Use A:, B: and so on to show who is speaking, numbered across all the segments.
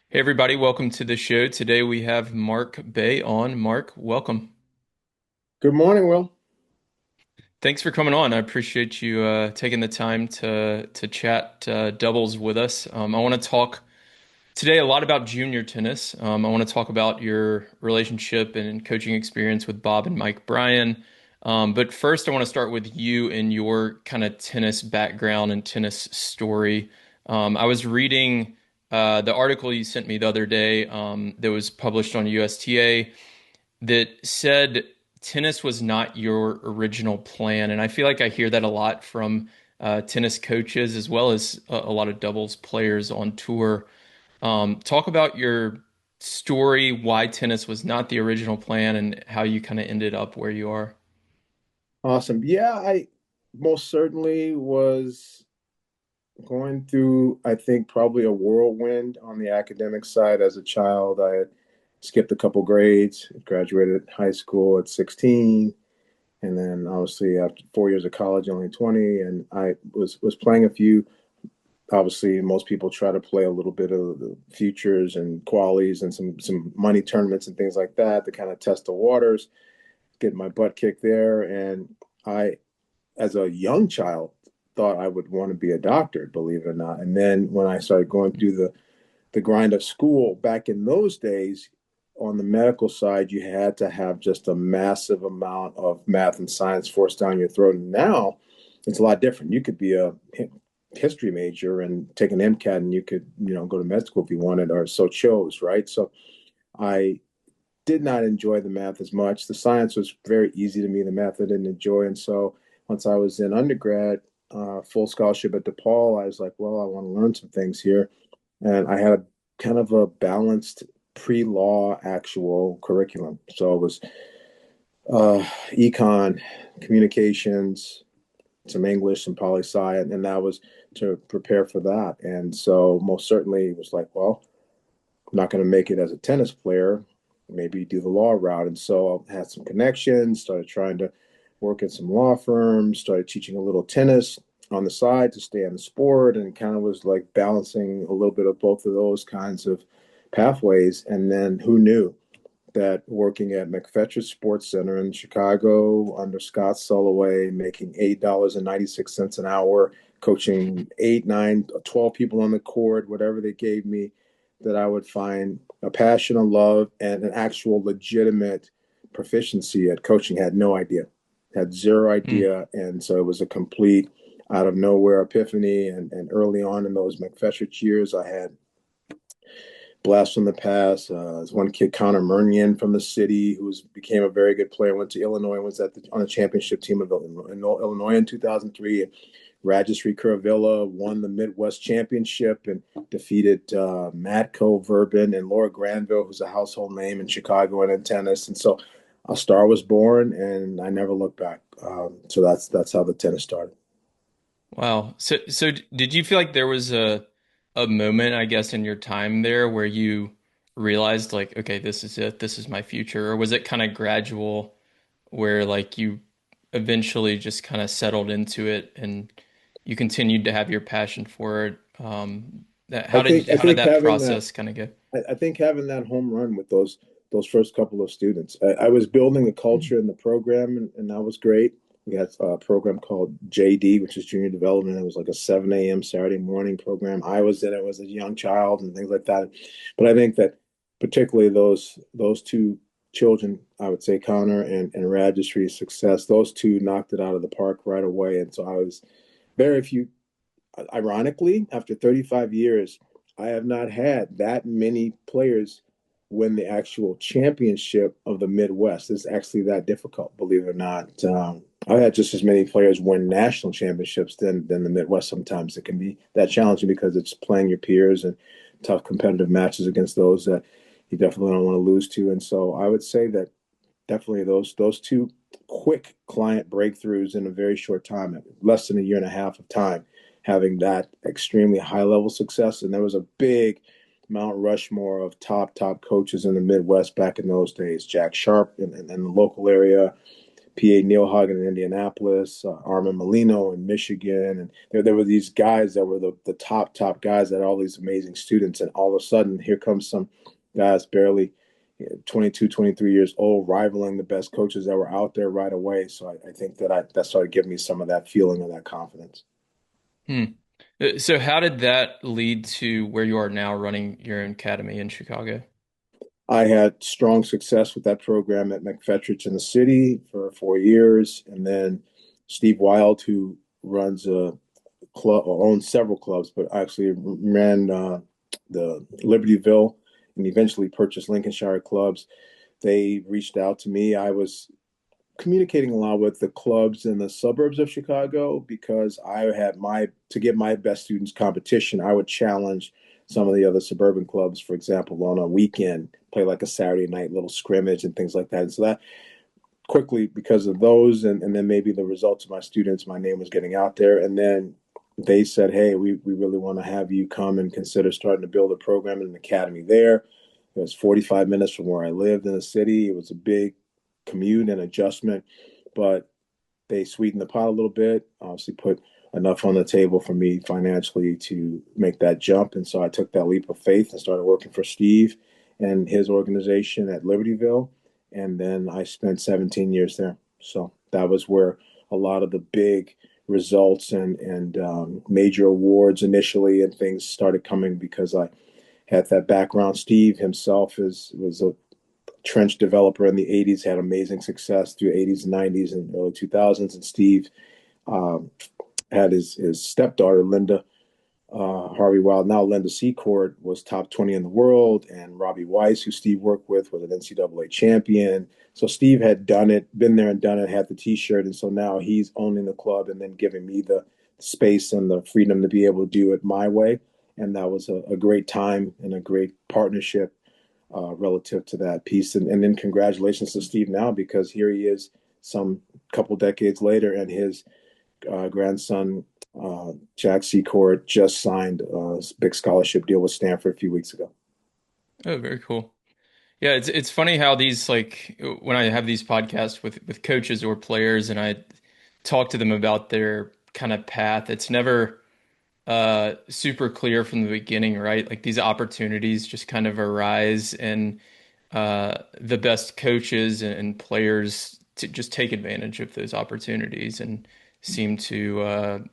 A: Hey everybody, welcome to the show. Today we have Mark Bay on. Mark, welcome.
B: Good morning, Will.
A: Thanks for coming on. I appreciate you taking the time to chat doubles with us. I want to talk today a lot about junior tennis. I want to talk about your relationship and coaching experience with Bob and Mike Bryan. But first, I want to start with you and your kind of tennis background and tennis story. I was reading the article you sent me the other day that was published on USTA that said tennis was not your original plan. And I feel like I hear that a lot from tennis coaches as well as a lot of doubles players on tour. Talk about your story, why tennis was not the original plan, and how you kind of ended up where you are.
B: Awesome. Yeah, I most certainly was going through, I think, probably a whirlwind on the academic side as a child. I had skipped a couple grades, graduated high school at 16, and then obviously after 4 years of college, only 20, and I was playing a few. Obviously, most people try to play a little bit of the futures and qualies and some money tournaments and things like that to kind of test the waters, get my butt kicked there. And I, as a young child, thought I would want to be a doctor, believe it or not. And then when I started going through the grind of school back in those days, on the medical side, you had to have just a massive amount of math and science forced down your throat. And now it's a lot different. You could be a history major and take an MCAT, and you could, go to med school if you wanted or so chose, right? So I did not enjoy the math as much. The science was very easy to me. The math I didn't enjoy. And so once I was in undergrad, full scholarship at DePaul, I was like, well, I want to learn some things here. And I had a kind of a balanced pre-law actual curriculum. So it was econ, communications, some English, some poli sci, and that was to prepare for that. And so most certainly it was like, well, I'm not going to make it as a tennis player. Maybe do the law route. And so I had some connections, started trying to work at some law firms, started teaching a little tennis on the side to stay in the sport, and kind of was like balancing a little bit of both of those kinds of pathways. And then who knew that working at McFetridge Sports Center in Chicago under Scott Soloway, making $8.96 an hour, coaching 8, 9, 12 people on the court, whatever they gave me, that I would find a passion, a love, and an actual legitimate proficiency at coaching. Had no idea, had zero
A: Hmm.
B: idea. And so it was a complete out of nowhere epiphany. And early on in those McFetridge years, I had blast from the past. There's one kid, Connor Murnian from the city, who became a very good player. Went to Illinois, was on the championship team of Illinois in 2003. Regis Curavilla won the Midwest Championship and defeated Matko Verbin and Laura Granville, who's a household name in Chicago and in tennis. And so a star was born, and I never looked back. So that's how the tennis started.
A: Wow. So did you feel like there was a moment, I guess, in your time there where you realized like, okay, this is it, this is my future, or was it kind of gradual where like you eventually just kind of settled into it and you continued to have your passion for it?
B: I think I
A: How did
B: think
A: that
B: having that
A: process kind of go?
B: I think having that home run with those first couple of students, I was building a culture in the program, and that was great. We had a program called JD, which is Junior Development. It was like a 7 a.m. Saturday morning program. I was in it as a young child and things like that. But I think that particularly those two children, I would say Connor and Registry's success, those two knocked it out of the park right away. And so I was very few ironically, after 35 years, I have not had that many players win the actual championship of the Midwest. It's actually that difficult, believe it or not. I've had just as many players win national championships than the Midwest. Sometimes it can be that challenging because it's playing your peers and tough competitive matches against those that you definitely don't want to lose to. And so I would say that definitely those two quick client breakthroughs in a very short time, less than a year and a half of time, having that extremely high level success. And there was a big Mount Rushmore of top coaches in the Midwest back in those days. Jack Sharp in the local area, P.A. Neilhagen in Indianapolis, Armin Molino in Michigan. And there were these guys that were the top guys that had all these amazing students. And all of a sudden, here comes some guys barely 22, 23 years old, rivaling the best coaches that were out there right away. So I think that started giving me some of that feeling of that confidence.
A: Hmm. So how did that lead to where you are now running your own academy in Chicago?
B: I had strong success with that program at McFetrich in the city for 4 years. And then Steve Wild, who runs a club or owns several clubs, but actually ran the Libertyville and eventually purchased Lincolnshire clubs. They reached out to me. I was communicating a lot with the clubs in the suburbs of Chicago because I had to get my best students competition. I would challenge some of the other suburban clubs, for example, on a weekend, play like a Saturday night little scrimmage and things like that. And so that quickly, because of those, and then maybe the results of my students, my name was getting out there. And then they said, hey, we really want to have you come and consider starting to build a program in an academy there. It was 45 minutes from where I lived in the city. It was a big commute and adjustment, but they sweetened the pot a little bit, obviously put enough on the table for me financially to make that jump. And so I took that leap of faith and started working for Steve and his organization at Libertyville. And then I spent 17 years there. So that was where a lot of the big results and major awards initially and things started coming because I had that background. Steve himself was a trench developer in the 80s, had amazing success through 80s and 90s and early 2000s. And Steve um, had his stepdaughter, Linda Harvey Wild, now Linda Secord, was top 20 in the world. And Robbie Weiss, who Steve worked with, was an NCAA champion. So Steve had done it, been there and done it, had the t-shirt. And so now he's owning the club and then giving me the space and the freedom to be able to do it my way. And that was a great time and a great partnership relative to that piece. And then congratulations to Steve now because here he is some couple decades later, and his grandson Jack Secord just signed a big scholarship deal with Stanford a few weeks ago.
A: Oh, very cool. Yeah, it's funny how these like when I have these podcasts with coaches or players and I talk to them about their kind of path, it's never super clear from the beginning, right? Like these opportunities just kind of arise and the best coaches and players to just take advantage of those opportunities and seem to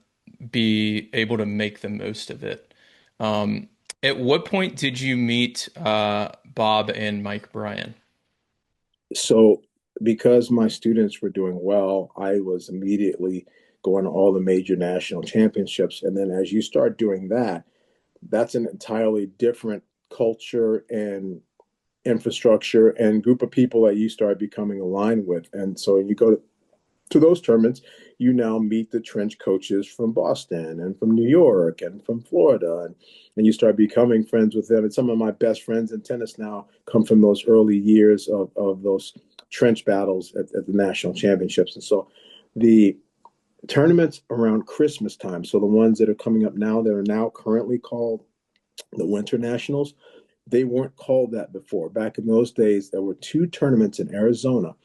A: be able to make the most of it. Um, at what point did you meet Bob and Mike Bryan?
B: So, because my students were doing well, I was immediately going to all the major national championships. And then as you start doing that, that's an entirely different culture and infrastructure and group of people that you start becoming aligned with. And so you go to those tournaments, you now meet the trench coaches from Boston and from New York and from Florida, and you start becoming friends with them. And some of my best friends in tennis now come from those early years of those trench battles at the national championships. And so the tournaments around Christmas time, so the ones that are coming up now, that are now currently called the Winter Nationals, they weren't called that before. Back in those days, there were two tournaments in Arizona,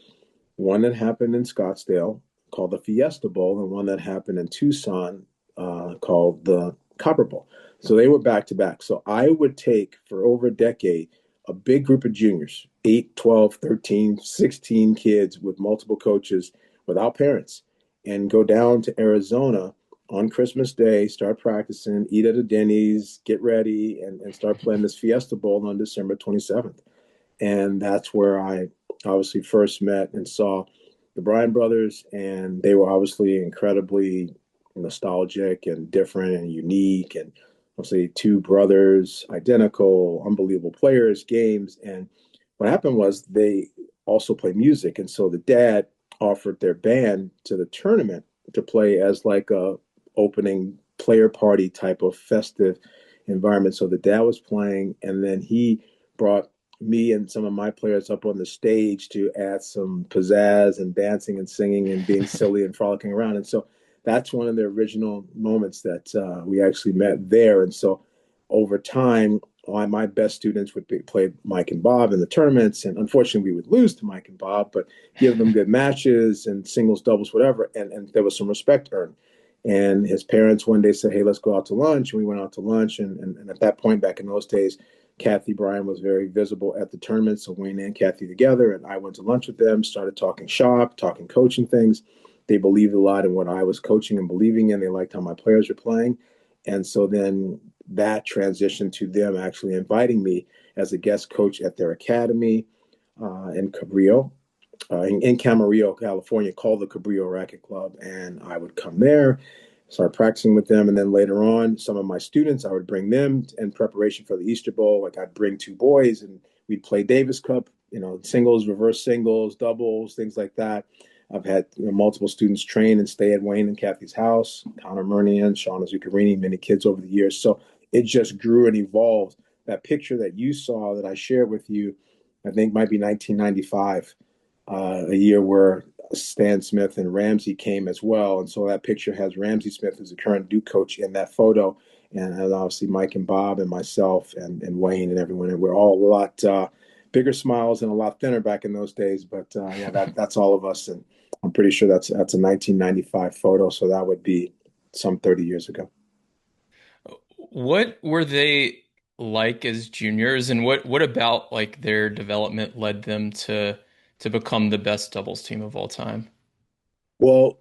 B: one that happened in Scottsdale called the Fiesta Bowl, and one that happened in Tucson called the Copper Bowl. So they were back to back. So I would take for over a decade a big group of juniors, 8, 12, 13, 16 kids with multiple coaches without parents, and go down to Arizona on Christmas Day, start practicing, eat at a Denny's, get ready, and start playing this Fiesta Bowl on December 27th. And that's where I obviously first met and saw the Bryan brothers, and they were obviously incredibly nostalgic and different and unique, and obviously two brothers, identical, unbelievable players, games. And what happened was they also play music, and so the dad offered their band to the tournament to play as like a opening player party type of festive environment. So the dad was playing, and then he brought me and some of my players up on the stage to add some pizzazz and dancing and singing and being silly and frolicking around. And so that's one of the original moments that we actually met there. And so over time, my best students would play Mike and Bob in the tournaments, and unfortunately we would lose to Mike and Bob, but give them good matches and singles, doubles, whatever, and there was some respect earned. And his parents one day said, "Hey, let's go out to lunch." And we went out to lunch, and at that point, back in those days, Kathy Bryan was very visible at the tournament, so Wayne and Kathy together, and I went to lunch with them, started talking shop, talking coaching things. They believed a lot in what I was coaching and believing in. They liked how my players were playing. And so then that transitioned to them actually inviting me as a guest coach at their academy in Cabrillo, in Camarillo, California, called the Cabrillo Racket Club. And I would come there, start practicing with them. And then later on, some of my students, I would bring them in preparation for the Easter Bowl. Like I'd bring two boys and we'd play Davis Cup, singles, reverse singles, doubles, things like that. I've had multiple students train and stay at Wayne and Kathy's house, Connor Murnian, Shauna Zuccarini, many kids over the years. So it just grew and evolved. That picture that you saw that I shared with you, I think might be 1995, a year where Stan Smith and Ramsey came as well. And so that picture has Ramsey Smith, who's the current Duke coach, in that photo. And obviously Mike and Bob and myself and Wayne and everyone. And we're all a lot bigger smiles and a lot thinner back in those days. But yeah, that's all of us. And I'm pretty sure that's a 1995 photo. So that would be some 30 years ago.
A: What were they like as juniors, and what about like their development led them to become the best doubles team of all time?
B: Well,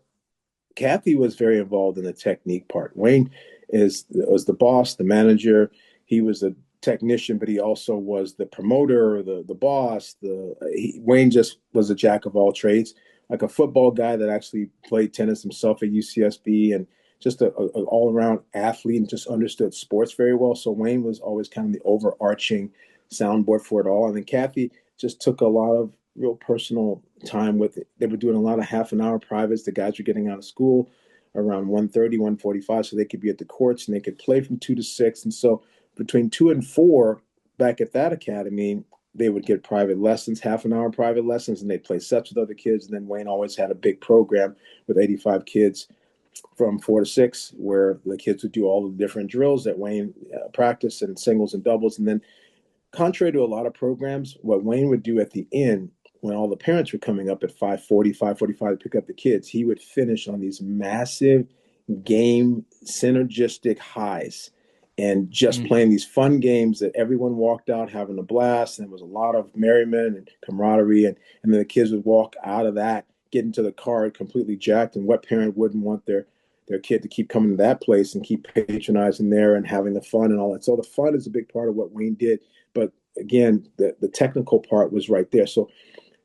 B: Kathy was very involved in the technique part. Wayne was the boss, the manager. He was a technician, but he also was the promoter, the boss. Wayne just was a jack of all trades, like a football guy that actually played tennis himself at UCSB, and just a all around athlete and just understood sports very well. So Wayne was always kind of the overarching soundboard for it all. And then Kathy just took a lot of real personal time with it. They were doing a lot of half an hour privates. The guys were getting out of school around 1:30, 1:45, so they could be at the courts and they could play from 2 to 6. And so between 2 and 4, back at that academy, they would get private lessons, half an hour private lessons, and they'd play sets with other kids. And then Wayne always had a big program with 85 kids from 4 to 6, where the kids would do all the different drills that Wayne practiced and singles and doubles. And then contrary to a lot of programs, what Wayne would do at the end, when all the parents were coming up at 5:40, 5:45 to pick up the kids, he would finish on these massive game synergistic highs and just
A: Mm.
B: playing these fun games that everyone walked out having a blast. And there was a lot of merriment and camaraderie. And then the kids would walk out of that, get into the car completely jacked. And what parent wouldn't want their kid to keep coming to that place and keep patronizing there and having the fun and all that. So the fun is a big part of what Wayne did. But again, the technical part was right there. So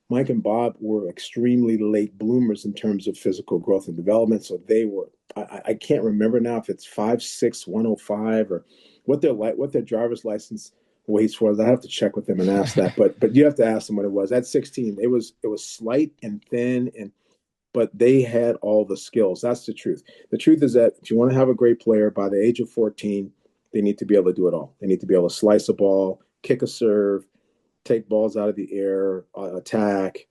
B: Mike and Bob were extremely late bloomers in terms of physical growth and development. So they were, I can't remember now if it's 5'6", 105 or what their driver's license weights was. I have to check with them and ask that. But you have to ask them what it was. At 16, it was slight and thin, but they had all the skills. That's the truth. The truth is that if you want to have a great player by the age of 14, they need to be able to do it all. They need to be able to slice a ball, kick a serve, take balls out of the air, attack,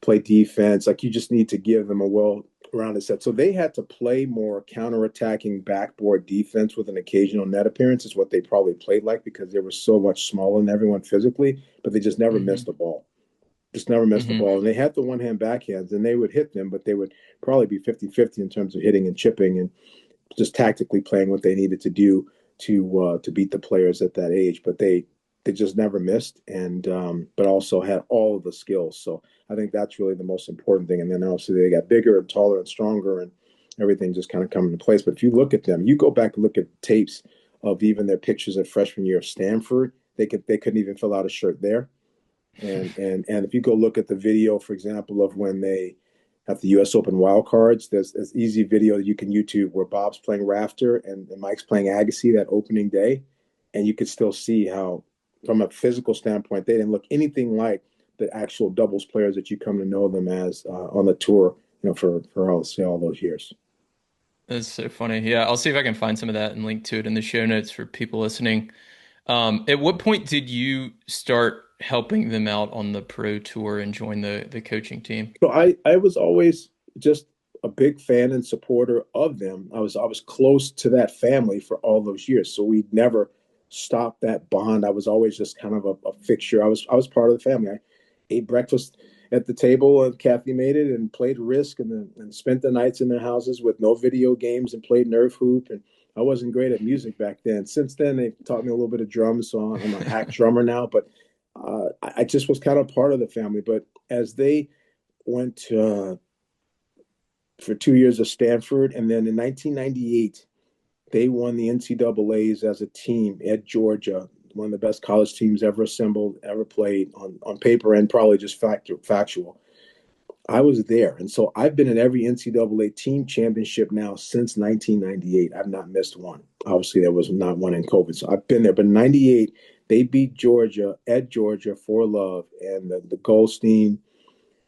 B: play defense. Like you just need to give them a well-rounded set. So they had to play more counterattacking backboard defense with an occasional net appearance is what they probably played like because they were so much smaller than everyone physically, but they just never missed
A: Hmm.
B: the ball. Just never missed the
A: Hmm.
B: ball. And they had the one hand backhands and they would hit them, but they would probably be 50-50 in terms of hitting and chipping and just tactically playing what they needed to do to beat the players at that age. But they just never missed, and but also had all of the skills. So I think that's really the most important thing. And then obviously they got bigger and taller and stronger, and everything just kind of come into place. But if you look at them, you go back and look at tapes of even their pictures at freshman year of Stanford, they couldn't even fill out a shirt there. And if you go look at the video, for example, of when they at the U.S. Open wild cards, there's easy video that you can YouTube where Bob's playing Rafter and Mike's playing Agassi that opening day, and you could still see how, from a physical standpoint, they didn't look anything like the actual doubles players that you come to know them as on the tour, for all those years.
A: That's so funny. Yeah, I'll see if I can find some of that and link to it in the show notes for people listening. At what point did you start helping them out on the pro tour and join the coaching team?
B: So I was always just a big fan and supporter of them. I was close to that family for all those years. So we never stop that bond. I was always just kind of a fixture. I was part of the family. I ate breakfast at the table, and Kathy made it, and played Risk, and spent the nights in their houses with no video games, and played Nerf hoop. And I wasn't great at music back then. Since then, they taught me a little bit of drums, so I'm a hack drummer now. But I just was kind of part of the family. But as they went for 2 years of Stanford, and then in 1998 they won the NCAA's as a team at Georgia, one of the best college teams ever assembled, ever played on paper, and probably just factual. I was there. And so I've been in every NCAA team championship now since 1998. I've not missed one. Obviously, there was not one in COVID. So I've been there. But in 98, they beat Georgia at Georgia for love. And the Goldstein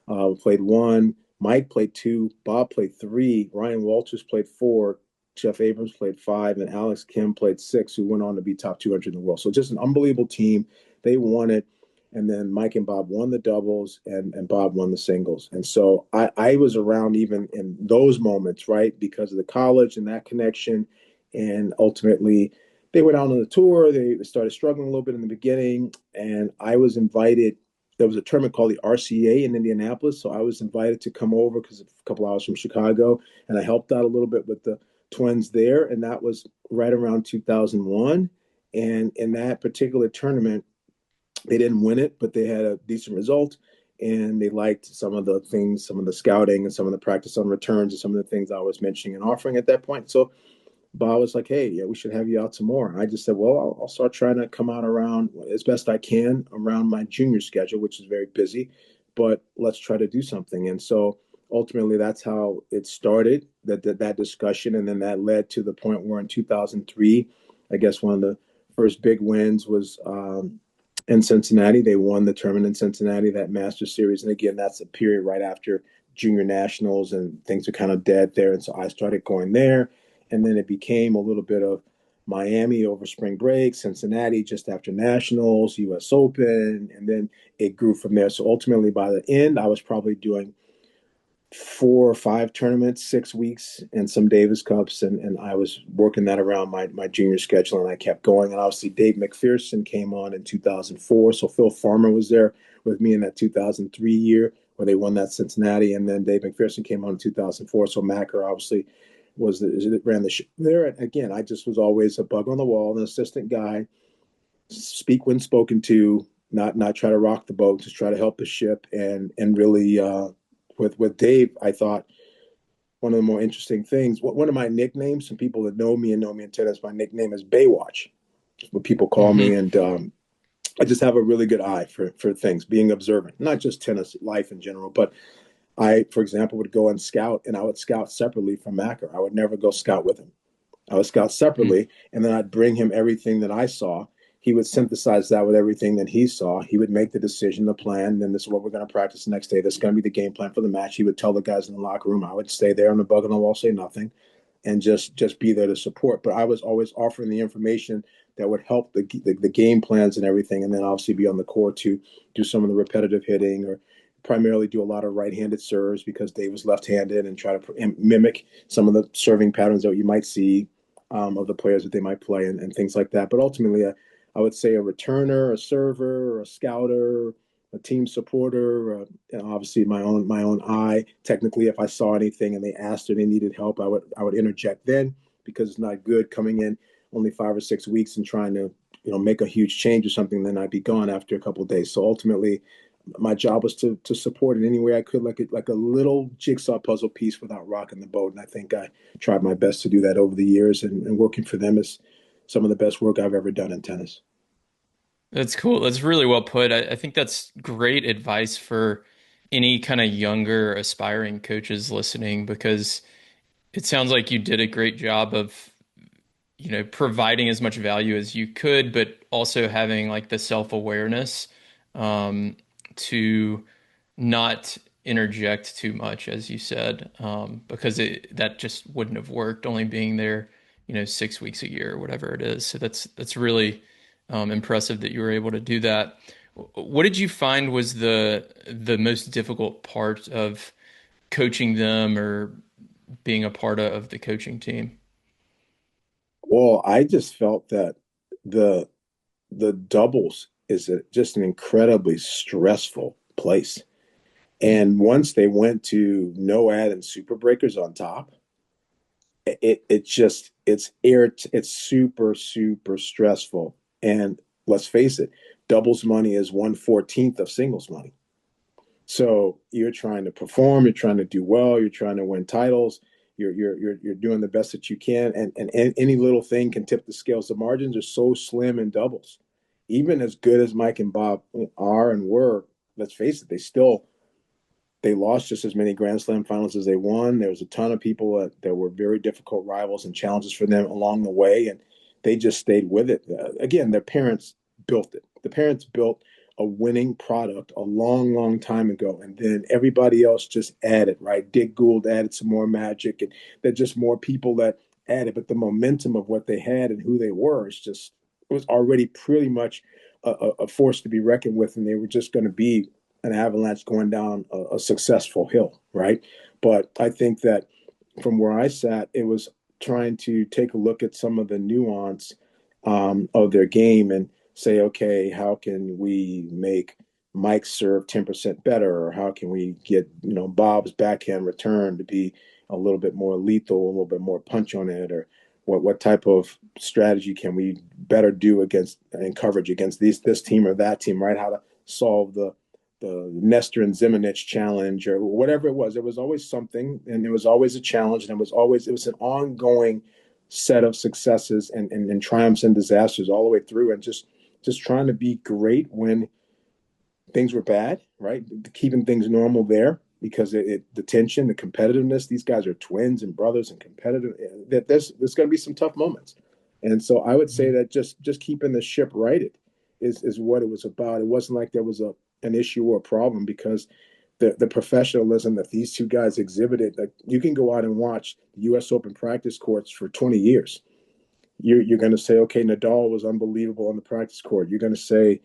B: played one. Mike played two. Bob played three. Ryan Walters played four. Jeff Abrams played five. And Alex Kim played six, who went on to be top 200 in the world. So just an unbelievable team. They won it. And then Mike and Bob won the doubles, and Bob won the singles. And so I was around even in those moments, right? Because of the college and that connection. And ultimately, they went out on the tour. They started struggling a little bit in the beginning. And I was invited. There was a tournament called the RCA in Indianapolis. So I was invited to come over because a couple hours from Chicago. And I helped out a little bit with the Twins there. And that was right around 2001. And in that particular tournament, they didn't win it, but they had a decent result. And they liked some of the things, some of the scouting and some of the practice on returns and some of the things I was mentioning and offering at that point. So Bob was like, "Hey, yeah, we should have you out some more." And I just said, "Well, I'll start trying to come out around as best I can around my junior schedule, which is very busy, but let's try to do something." And so ultimately, that's how it started, that discussion. And then that led to the point where in 2003, I guess one of the first big wins was in Cincinnati. They won the tournament in Cincinnati, that Masters Series. And again, that's a period right after junior nationals, and things are kind of dead there. And so I started going there. And then it became a little bit of Miami over spring break, Cincinnati just after nationals, US Open, and then it grew from there. So ultimately, by the end, I was probably doing 4 or 5 tournaments, 6 weeks, and some Davis Cups. And I was working that around my junior schedule, and I kept going. And obviously, Dave McPherson came on in 2004. So Phil Farmer was there with me in that 2003 year where they won that Cincinnati. And then Dave McPherson came on in 2004. So Macker obviously ran the show there. And again, I just was always a bug on the wall, an assistant guy, speak when spoken to, not try to rock the boat, just try to help the ship. And really, with Dave, I thought one of the more interesting things. One of my nicknames, some people that know me in tennis, my nickname is Baywatch. That's what people call me.
A: Hmm.
B: And I just have a really good eye for things, being observant, not just tennis, life in general. But I, for example, would go and scout, and I would scout separately from Macker. I would never go scout with him. I would scout separately, and then I'd bring him everything that I saw. He would synthesize that with everything that he saw. He would make the decision, the plan. Then this is what we're going to practice the next day. This is going to be the game plan for the match. He would tell the guys in the locker room. I would stay there on the bug on the wall, say nothing, and just be there to support. But I was always offering the information that would help the game plans and everything, and then obviously be on the court to do some of the repetitive hitting, or primarily do a lot of right-handed serves because Dave was left-handed, and try to mimic some of the serving patterns that you might see of the players that they might play, and things like that. But ultimately, I would say a returner, a server, a scouter, a team supporter, and obviously my own eye. Technically, if I saw anything and they asked or they needed help, I would interject then, because it's not good coming in only 5 or 6 weeks and trying to make a huge change or something. Then I'd be gone after a couple of days. So ultimately, my job was to support in any way I could, like a little jigsaw puzzle piece without rocking the boat. And I think I tried my best to do that over the years. And working for them is some of the best work I've ever done in tennis.
A: That's cool. That's really well put. I think that's great advice for any kind of younger aspiring coaches listening, because it sounds like you did a great job of, providing as much value as you could, but also having like the self-awareness to not interject too much, as you said, because that just wouldn't have worked, only being there, 6 weeks a year or whatever it is. So that's really impressive that you were able to do that. What did you find was the most difficult part of coaching them, or being a part of the coaching team?
B: Well, I just felt that the the doubles is just an incredibly stressful place. And once they went to no ad and super breakers on top, it just it's super stressful. And let's face it, doubles money is 1/14 of singles money. So you're trying to perform, you're trying to do well, you're trying to win titles, you're doing the best that you can, and any little thing can tip the scales. The margins are so slim in doubles. Even as good as Mike and Bob are and were, let's face it, they lost just as many Grand Slam finals as they won. There was a ton of people that were very difficult rivals and challenges for them along the way, and they just stayed with it. Again, their parents built it. The parents built a winning product a long time ago, and then everybody else just added. Right, Dick Gould added some more magic, and there's just more people that added. But the momentum of what they had and who they were is just it was already pretty much a force to be reckoned with, and they were just going to be an avalanche going down a successful hill, right? But I think that from where I sat, it was trying to take a look at some of the nuance of their game and say, okay, how can we make Mike's serve 10% better, or how can we get Bob's backhand return to be a little bit more lethal, a little bit more punch on it, or what type of strategy can we better do against in coverage against this team or that team, right? How to solve the Nestor and Zimonjic challenge or whatever it was. There was always something, and it was always a challenge, and it was an ongoing set of successes and triumphs and disasters all the way through, and just trying to be great when things were bad, right? Keeping things normal there because the tension, the competitiveness. These guys are twins and brothers and competitive. That there's going to be some tough moments, and so I would say that just keeping the ship righted is what it was about. It wasn't like there was an issue or a problem because the professionalism that these two guys exhibited. Like you can go out and watch the U.S. Open practice courts for 20 years. You're going to say, okay, Nadal was unbelievable on the practice court. You're going to say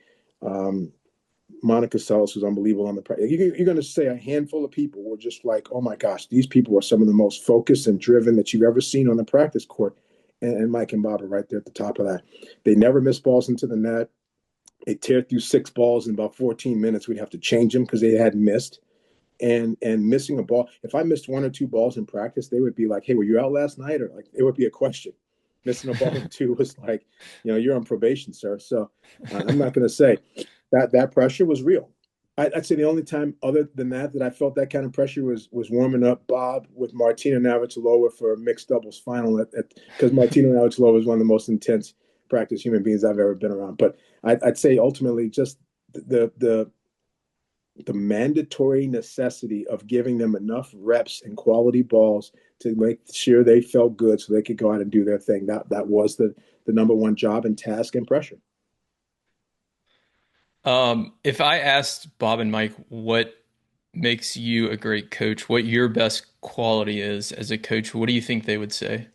B: Monica Seles was unbelievable on the practice. You're going to say a handful of people were just like, oh my gosh, these people are some of the most focused and driven that you've ever seen on the practice court. And Mike and Bob are right there at the top of that. They never miss balls into the net. They tear through 6 balls in about 14 minutes. We'd have to change them because they hadn't missed. And missing a ball. If I missed 1 or 2 balls in practice, they would be like, "Hey, were you out last night?" Or like it would be a question. Missing a ball or two was like, you're on probation, sir. So I'm not going to say that pressure was real. I'd say the only time other than that I felt that kind of pressure was warming up Bob with Martina Navratilova for a mixed doubles final because Martina Navratilova is one of the most intense practice human beings I've ever been around. But I'd say ultimately just the mandatory necessity of giving them enough reps and quality balls to make sure they felt good so they could go out and do their thing. That was the number one job and task and pressure.
A: If I asked Bob and Mike what makes you a great coach, what your best quality is as a coach, what do you think they would say?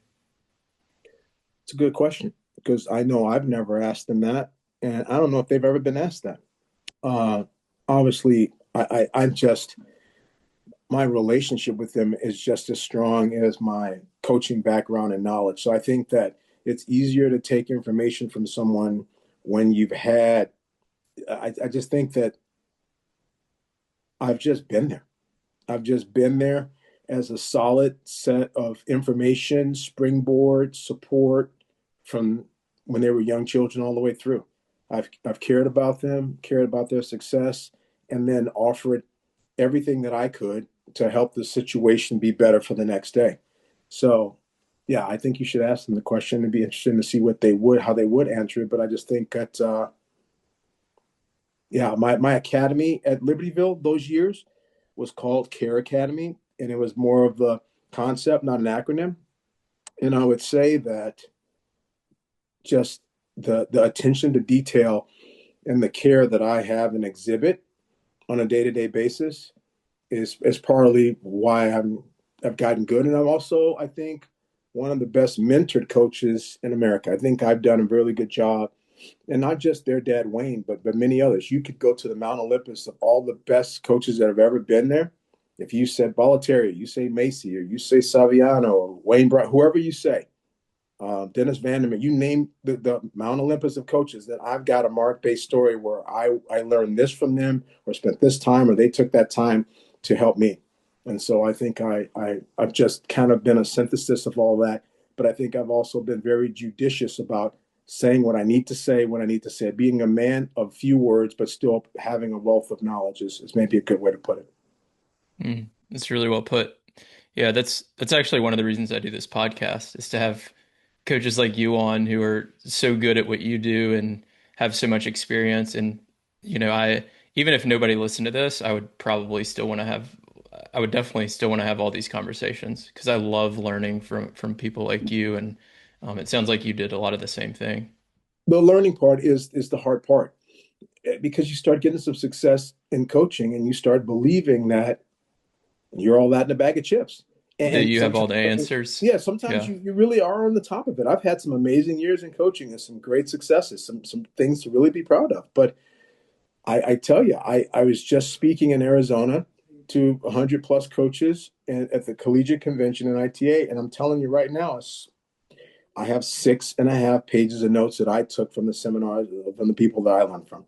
B: It's a good question because I know I've never asked them that, and I don't know if they've ever been asked that. Uh, Obviously, I just my relationship with them is just as strong as my coaching background and knowledge. So I think that it's easier to take information from someone when you've had. I just think that I've just been there. I've just been there as a solid set of information, springboard, support from when they were young children all the way through. I've cared about them, cared about their success, and then offered everything that I could to help the situation be better for the next day. So, yeah, I think you should ask them the question. It'd be interesting to see how they would answer it. But I just think that, yeah, my academy at Libertyville those years was called Care Academy, and it was more of the concept, not an acronym. And I would say that just the attention to detail and the care that I have and exhibit on a day to day basis is partly why I've gotten good, and I'm also I think one of the best mentored coaches in America. I think I've done a really good job, and not just their dad Wayne, but many others. You could go to the Mount Olympus of all the best coaches that have ever been there. If you said Bollettieri, you say Macy, or you say Saviano, or Wayne Brown, whoever you say, Dennis Vandermeer, you name the Mount Olympus of coaches that I've got a mark-based story where I learned this from them or spent this time or they took that time to help me. And so I think I've just kind of been a synthesis of all that. But I think I've also been very judicious about saying what I need to say when I need to say it. Being a man of few words, but still having a wealth of knowledge is maybe a good way to put it.
A: That's really well put. Yeah, that's actually one of the reasons I do this podcast is to have coaches like you on who are so good at what you do and have so much experience. And I even if nobody listened to this, I would definitely still want to have all these conversations because I love learning from people like you. And it sounds like you did a lot of the same thing.
B: The learning part is the hard part because you start getting some success in coaching and you start believing that you're all that in a bag of chips.
A: That
B: And
A: you have all
B: sometimes,
A: the answers.
B: yeah, sometimes
A: Yeah.
B: you really are on the top of it. I've had some amazing years in coaching and some great successes, some things to really be proud of. But I tell you, I was just speaking in Arizona to 100 plus coaches and at the collegiate convention in ITA. And I'm telling you right now, I have 6.5 pages of notes that I took from the seminars from the people that I learned from.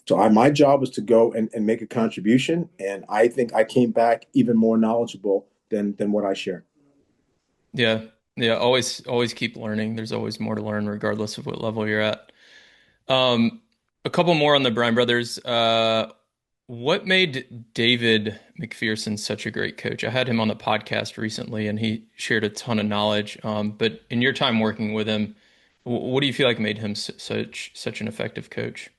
B: So my job was to go and make a contribution. And I think I came back even more knowledgeable than what I share.
A: Yeah. Yeah. Always keep learning. There's always more to learn regardless of what level you're at. Um, a couple more on the Bryan brothers. What made David McPherson such a great coach? I had him on the podcast recently, and he shared a ton of knowledge. But in your time working with him, what do you feel like made him such an effective coach?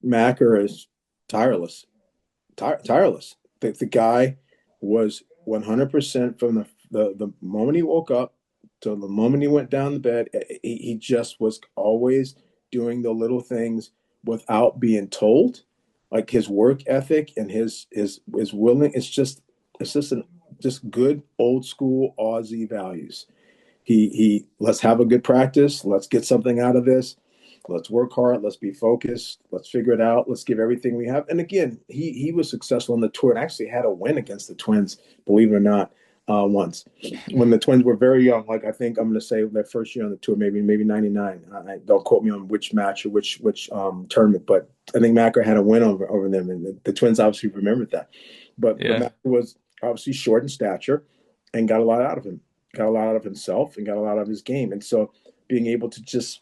B: Macker is tireless, tireless. The guy was 100% from the moment he woke up to the moment he went down the bed. He just was always doing the little things without being told. Like his work ethic and his willing. Just good old school Aussie values. He let's have a good practice. Let's get something out of this. Let's work hard. Let's be focused. Let's figure it out. Let's give everything we have. And again, he was successful on the tour and actually had a win against the Twins, believe it or not, once when the Twins were very young. Like I think I'm going to say their first year on the tour, maybe '99. Don't quote me on which match or which tournament, but I think Macker had a win over them, and the Twins obviously remembered that. But
A: Yeah,
B: Macker was obviously short in stature and got a lot out of him, got a lot out of himself, and got a lot out of his game. And so being able to just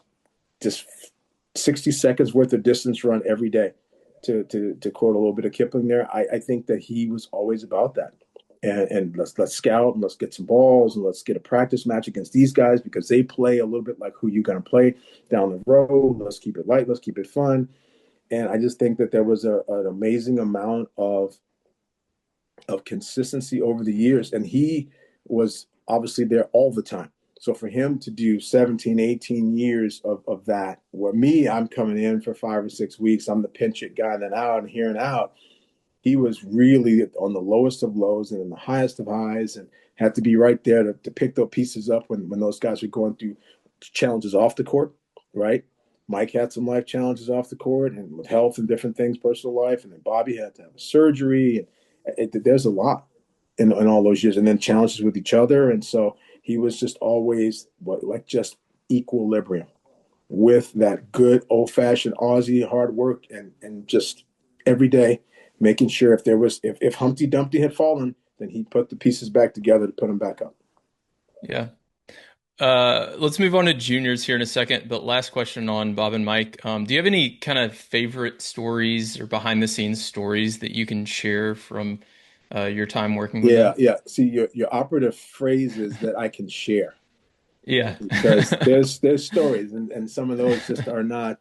B: 60 seconds worth of distance run every day. To quote a little bit of Kipling there, I think that he was always about that. And let's scout and let's get some balls and let's get a practice match against these guys because they play a little bit like who you're going to play down the road. Let's keep it light. Let's keep it fun. And I just think that there was an amazing amount of consistency over the years. And he was obviously there all the time. So for him to do 17, 18 years of that, where me, I'm coming in for 5 or 6 weeks, I'm the pinch hit guy, then out and here and out. He was really on the lowest of lows and in the highest of highs and had to be right there to pick those pieces up when those guys were going through challenges off the court, right? Mike had some life challenges off the court and with health and different things, personal life. And then Bobby had to have a surgery. And there's a lot in all those years. And then challenges with each other. And so he was just always like just equilibrium with that good old fashioned Aussie hard work and just every day making sure if Humpty Dumpty had fallen, then he put the pieces back together to put them back up.
A: yeah. Let's move on to juniors here in a second, but last question on Bob and Mike. Do you have any kind of favorite stories or behind the scenes stories that you can share from your time working with
B: Yeah,
A: them?
B: yeah. See, your operative phrase is that I can share
A: Yeah.
B: because there's stories and some of those just are not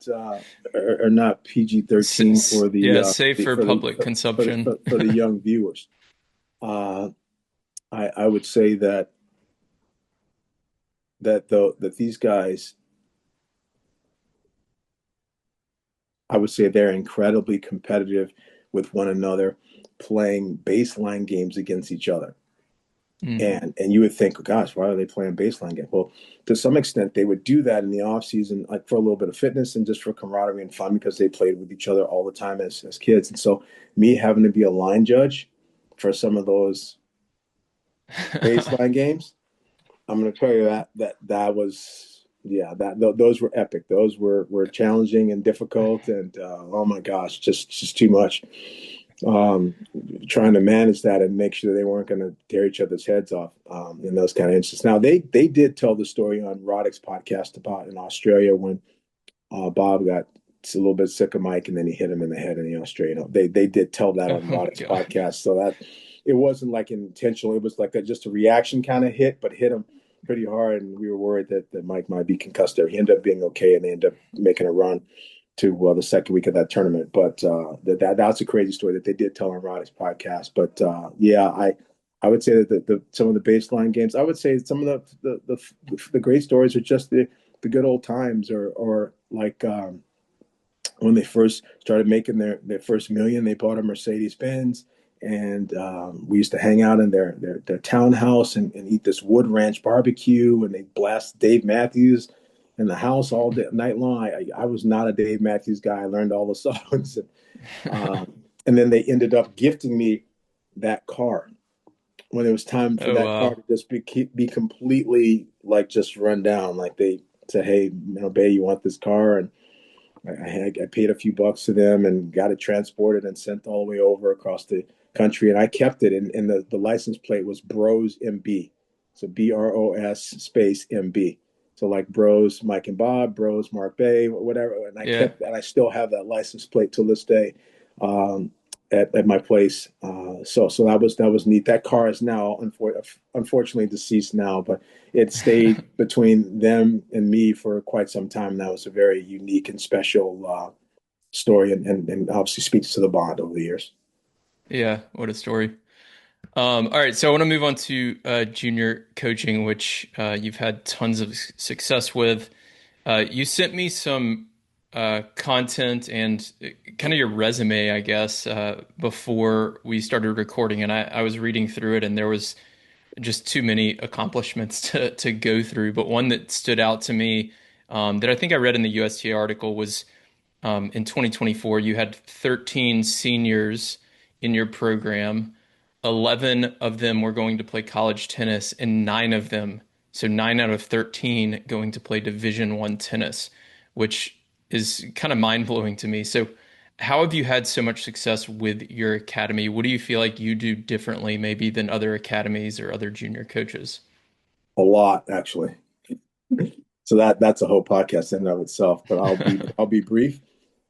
B: PG-13 for
A: Yeah, safe for
B: for the
A: public
B: for the
A: consumption.
B: for the young viewers. Uh, I would say that these guys, I would say they're incredibly competitive with one another, playing baseline games against each other.
A: Mm.
B: And you would think, gosh, why are they playing baseline games? Well, to some extent, they would do that in the off season, like for a little bit of fitness and just for camaraderie and fun, because they played with each other all the time as kids. And so, me having to be a line judge for some of those baseline games, I'm going to tell you that was, yeah, those were epic. Those were challenging and difficult, and oh my gosh, just too much. Um, Trying to manage that and make sure they weren't going to tear each other's heads off in those kind of instances. Now they did tell the story on Roddick's podcast about in Australia when Bob got a little bit sick of Mike, and then he hit him in the head in the Australian. They did tell that on
A: Oh my
B: Roddick's
A: God.
B: podcast, so that it wasn't like intentional. It was like just a reaction kind of hit, but hit him pretty hard, and we were worried that Mike might be concussed there. He ended up being okay, and they ended up making a run to the second week of that tournament. But that's a crazy story that they did tell on Roddick's podcast. But yeah, I would say that some of the baseline games. I would say some of the great stories are just the good old times, or like when they first started making their first million, they bought a Mercedes Benz, and we used to hang out in their townhouse and eat this Wood Ranch barbecue, and they blast Dave Matthews in the house all day, night long. I was not a Dave Matthews guy. I learned all the songs, and then they ended up gifting me that car when it was time for
A: Oh
B: that car
A: wow.
B: to just be completely like just run down. Like they said, "Hey, Bay, you want this car?" And I paid a few bucks to them and got it transported and sent all the way over across the country. And I kept it. And the license plate was Bros MB. So BROS space MB. So like Bros Mike and Bob, Bros Mark Bay, whatever. And I
A: Yeah.
B: kept, and I still have that license plate to this day. At my place. So that was neat. That car is now unfortunately deceased now, but it stayed between them and me for quite some time. That was a very unique and special story, and obviously speaks to the bond over the years.
A: Yeah, what a story. All right, so I want to move on to junior coaching, which you've had tons of success with. You sent me some content and kind of your resume, I guess, before we started recording, and I was reading through it, and there was just too many accomplishments to go through. But one that stood out to me that I think I read in the USTA article was in 2024, you had 13 seniors in your program. 11 of them were going to play college tennis, and nine of them, so 9 out of 13, going to play Division One tennis, which is kind of mind-blowing to me. So, how have you had so much success with your academy? What do you feel like you do differently, maybe, than other academies or other junior coaches?
B: A lot, actually. So that's a whole podcast in and of itself. But I'll be brief.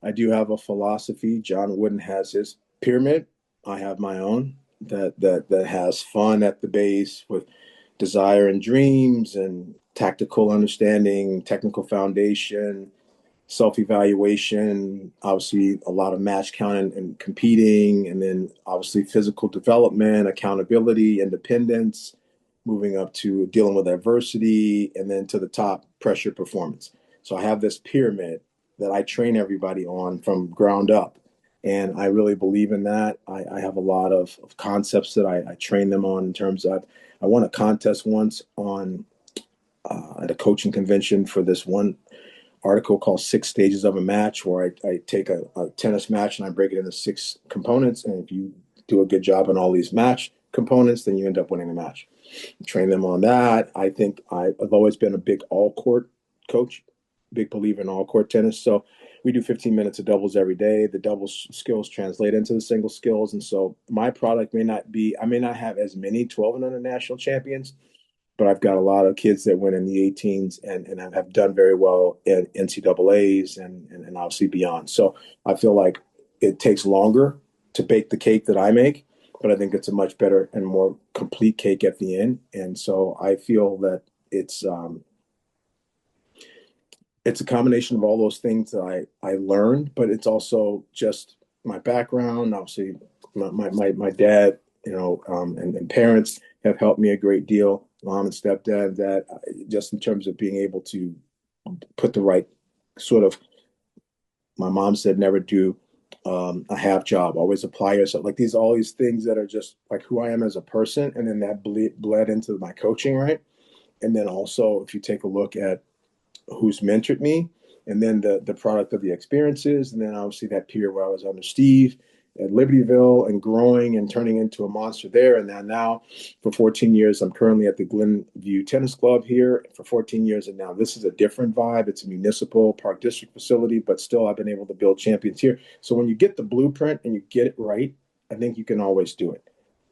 B: I do have a philosophy. John Wooden has his pyramid. I have my own that has fun at the base with desire and dreams and tactical understanding, technical foundation, self-evaluation, obviously a lot of match count and competing, and then obviously physical development, accountability, independence, moving up to dealing with adversity, and then to the top, pressure performance. So I have this pyramid that I train everybody on from ground up. And I really believe in that. I have a lot of concepts that I train them on in terms of I won a contest once on at a coaching convention for this one article called Six Stages of a Match, where I take a tennis match and I break it into six components. And if you do a good job on all these match components, then you end up winning the match. Train them on that. I think I've always been a big all court coach, big believer in all court tennis. So we do 15 minutes of doubles every day. The doubles skills translate into the single skills. And so my product I may not have as many 12 and under national champions, but I've got a lot of kids that went in the 18s and have done very well in NCAAs and obviously beyond. So I feel like it takes longer to bake the cake that I make, but I think it's a much better and more complete cake at the end. And so I feel that it's a combination of all those things that I learned, but it's also just my background. Obviously, my dad, and parents have helped me a great deal. Mom and stepdad, that just in terms of being able to put the right sort of. My mom said never do a half job. Always apply yourself. Like all these things that are just like who I am as a person, and then that bled into my coaching, right? And then also, if you take a look at who's mentored me, and then the product of the experiences, and then obviously that period where I was under Steve, at Libertyville and growing and turning into a monster there. And now for 14 years, I'm currently at the Glenview Tennis Club here for 14 years. And now this is a different vibe. It's a municipal park district facility, but still I've been able to build champions here. So when you get the blueprint and you get it right, I think you can always do it.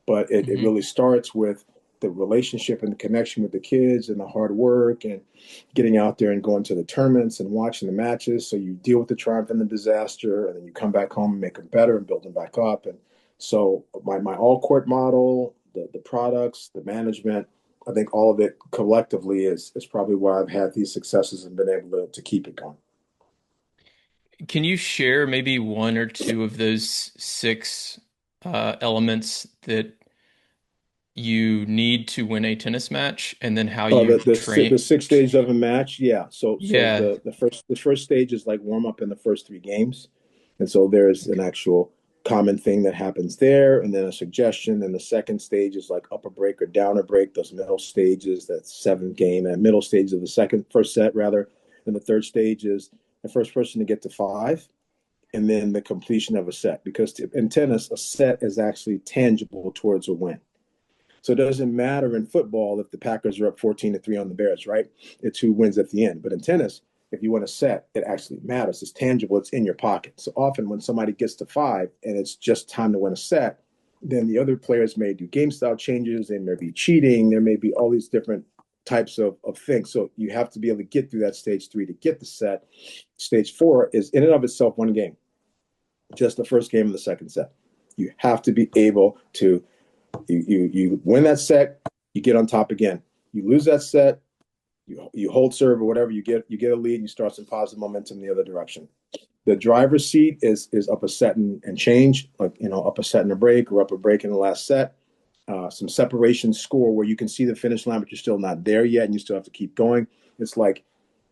B: But it
A: Hmm.
B: really starts with the relationship and the connection with the kids and the hard work and getting out there and going to the tournaments and watching the matches. So you deal with the triumph and the disaster, and then you come back home and make them better and build them back up. And so my all court model, the products, the management, I think all of it collectively is probably why I've had these successes and been able to keep it going.
A: Can you share maybe one or two of those six elements that you need to win a tennis match, and then how
B: Oh,
A: you
B: the
A: train?
B: 6 days of a match, yeah. So
A: Yeah.
B: the first stage is like warm up in the first three games, and so there's an actual common thing that happens there, and then a suggestion. And the second stage is like up a break or down a break. Those middle stages, that's seventh game, and middle stage of the first set rather. And the third stage is the first person to get to five, and then the completion of a set. Because in tennis, a set is actually tangible towards a win. So it doesn't matter in football if the Packers are up 14-3 on the Bears, right? It's who wins at the end. But in tennis, if you win a set, it actually matters. It's tangible. It's in your pocket. So often when somebody gets to five and it's just time to win a set, then the other players may do game style changes. They may be cheating. There may be all these different types of things. So you have to be able to get through that stage three to get the set. Stage four is in and of itself one game, just the first game of the second set. You have to be able to you win that set, you get on top again. You lose that set, you hold serve or whatever, you get a lead and you start some positive momentum in the other direction. The driver's seat is up a set and change, like up a set and a break or up a break in the last set. Some separation score where you can see the finish line, but you're still not there yet, and you still have to keep going. It's like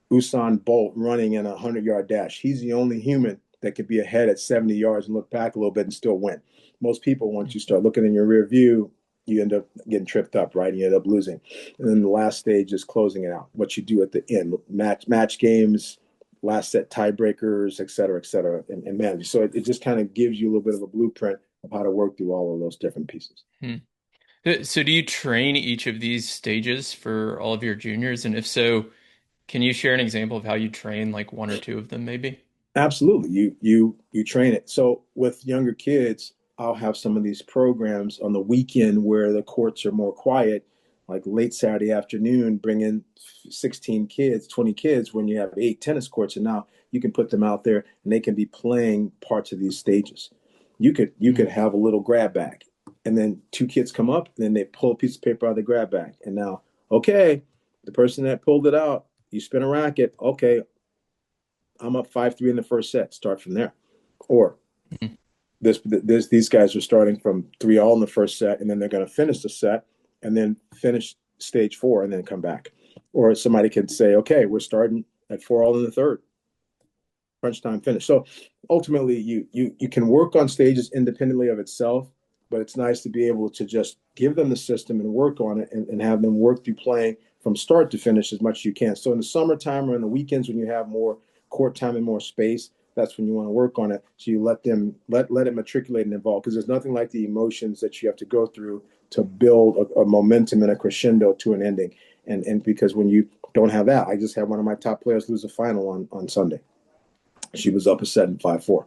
B: Usain Bolt running in a 100-yard dash. He's the only human that could be ahead at 70 yards and look back a little bit and still win. Most people, once you start looking in your rear view, you end up getting tripped up, right? And you end up losing. And then the last stage is closing it out. What you do at the end, match games, last set tiebreakers, et cetera, et cetera, and manage. So it just kind of gives you a little bit of a blueprint of how to work through all of those different pieces.
A: Hmm. So do you train each of these stages for all of your juniors? And if so, can you share an example of how you train like one or two of them, maybe?
B: Absolutely. You train it. So with younger kids, I'll have some of these programs on the weekend where the courts are more quiet, like late Saturday afternoon, bring in 16 kids, 20 kids when you have eight tennis courts, and now you can put them out there and they can be playing parts of these stages. You could
A: Mm.
B: have a little grab bag, and then two kids come up and then they pull a piece of paper out of the grab bag. And now, okay, the person that pulled it out, you spin a racket, okay, I'm up 5-3 in the first set. Start from there. Or
A: Mhm.
B: these guys are starting from 3-all in the first set, and then they're going to finish the set, and then finish stage four, and then come back. Or somebody can say, okay, we're starting at 4-all in the third, crunch time finish. So ultimately, you can work on stages independently of itself, but it's nice to be able to just give them the system and work on it and have them work through playing from start to finish as much as you can. So in the summertime or in the weekends when you have more court time and more space, that's when you want to work on it. So you let them let it matriculate and evolve because there's nothing like the emotions that you have to go through to build a momentum and a crescendo to an ending. And because when you don't have that, I just had one of my top players lose a final on Sunday. She was up a set in 5-4.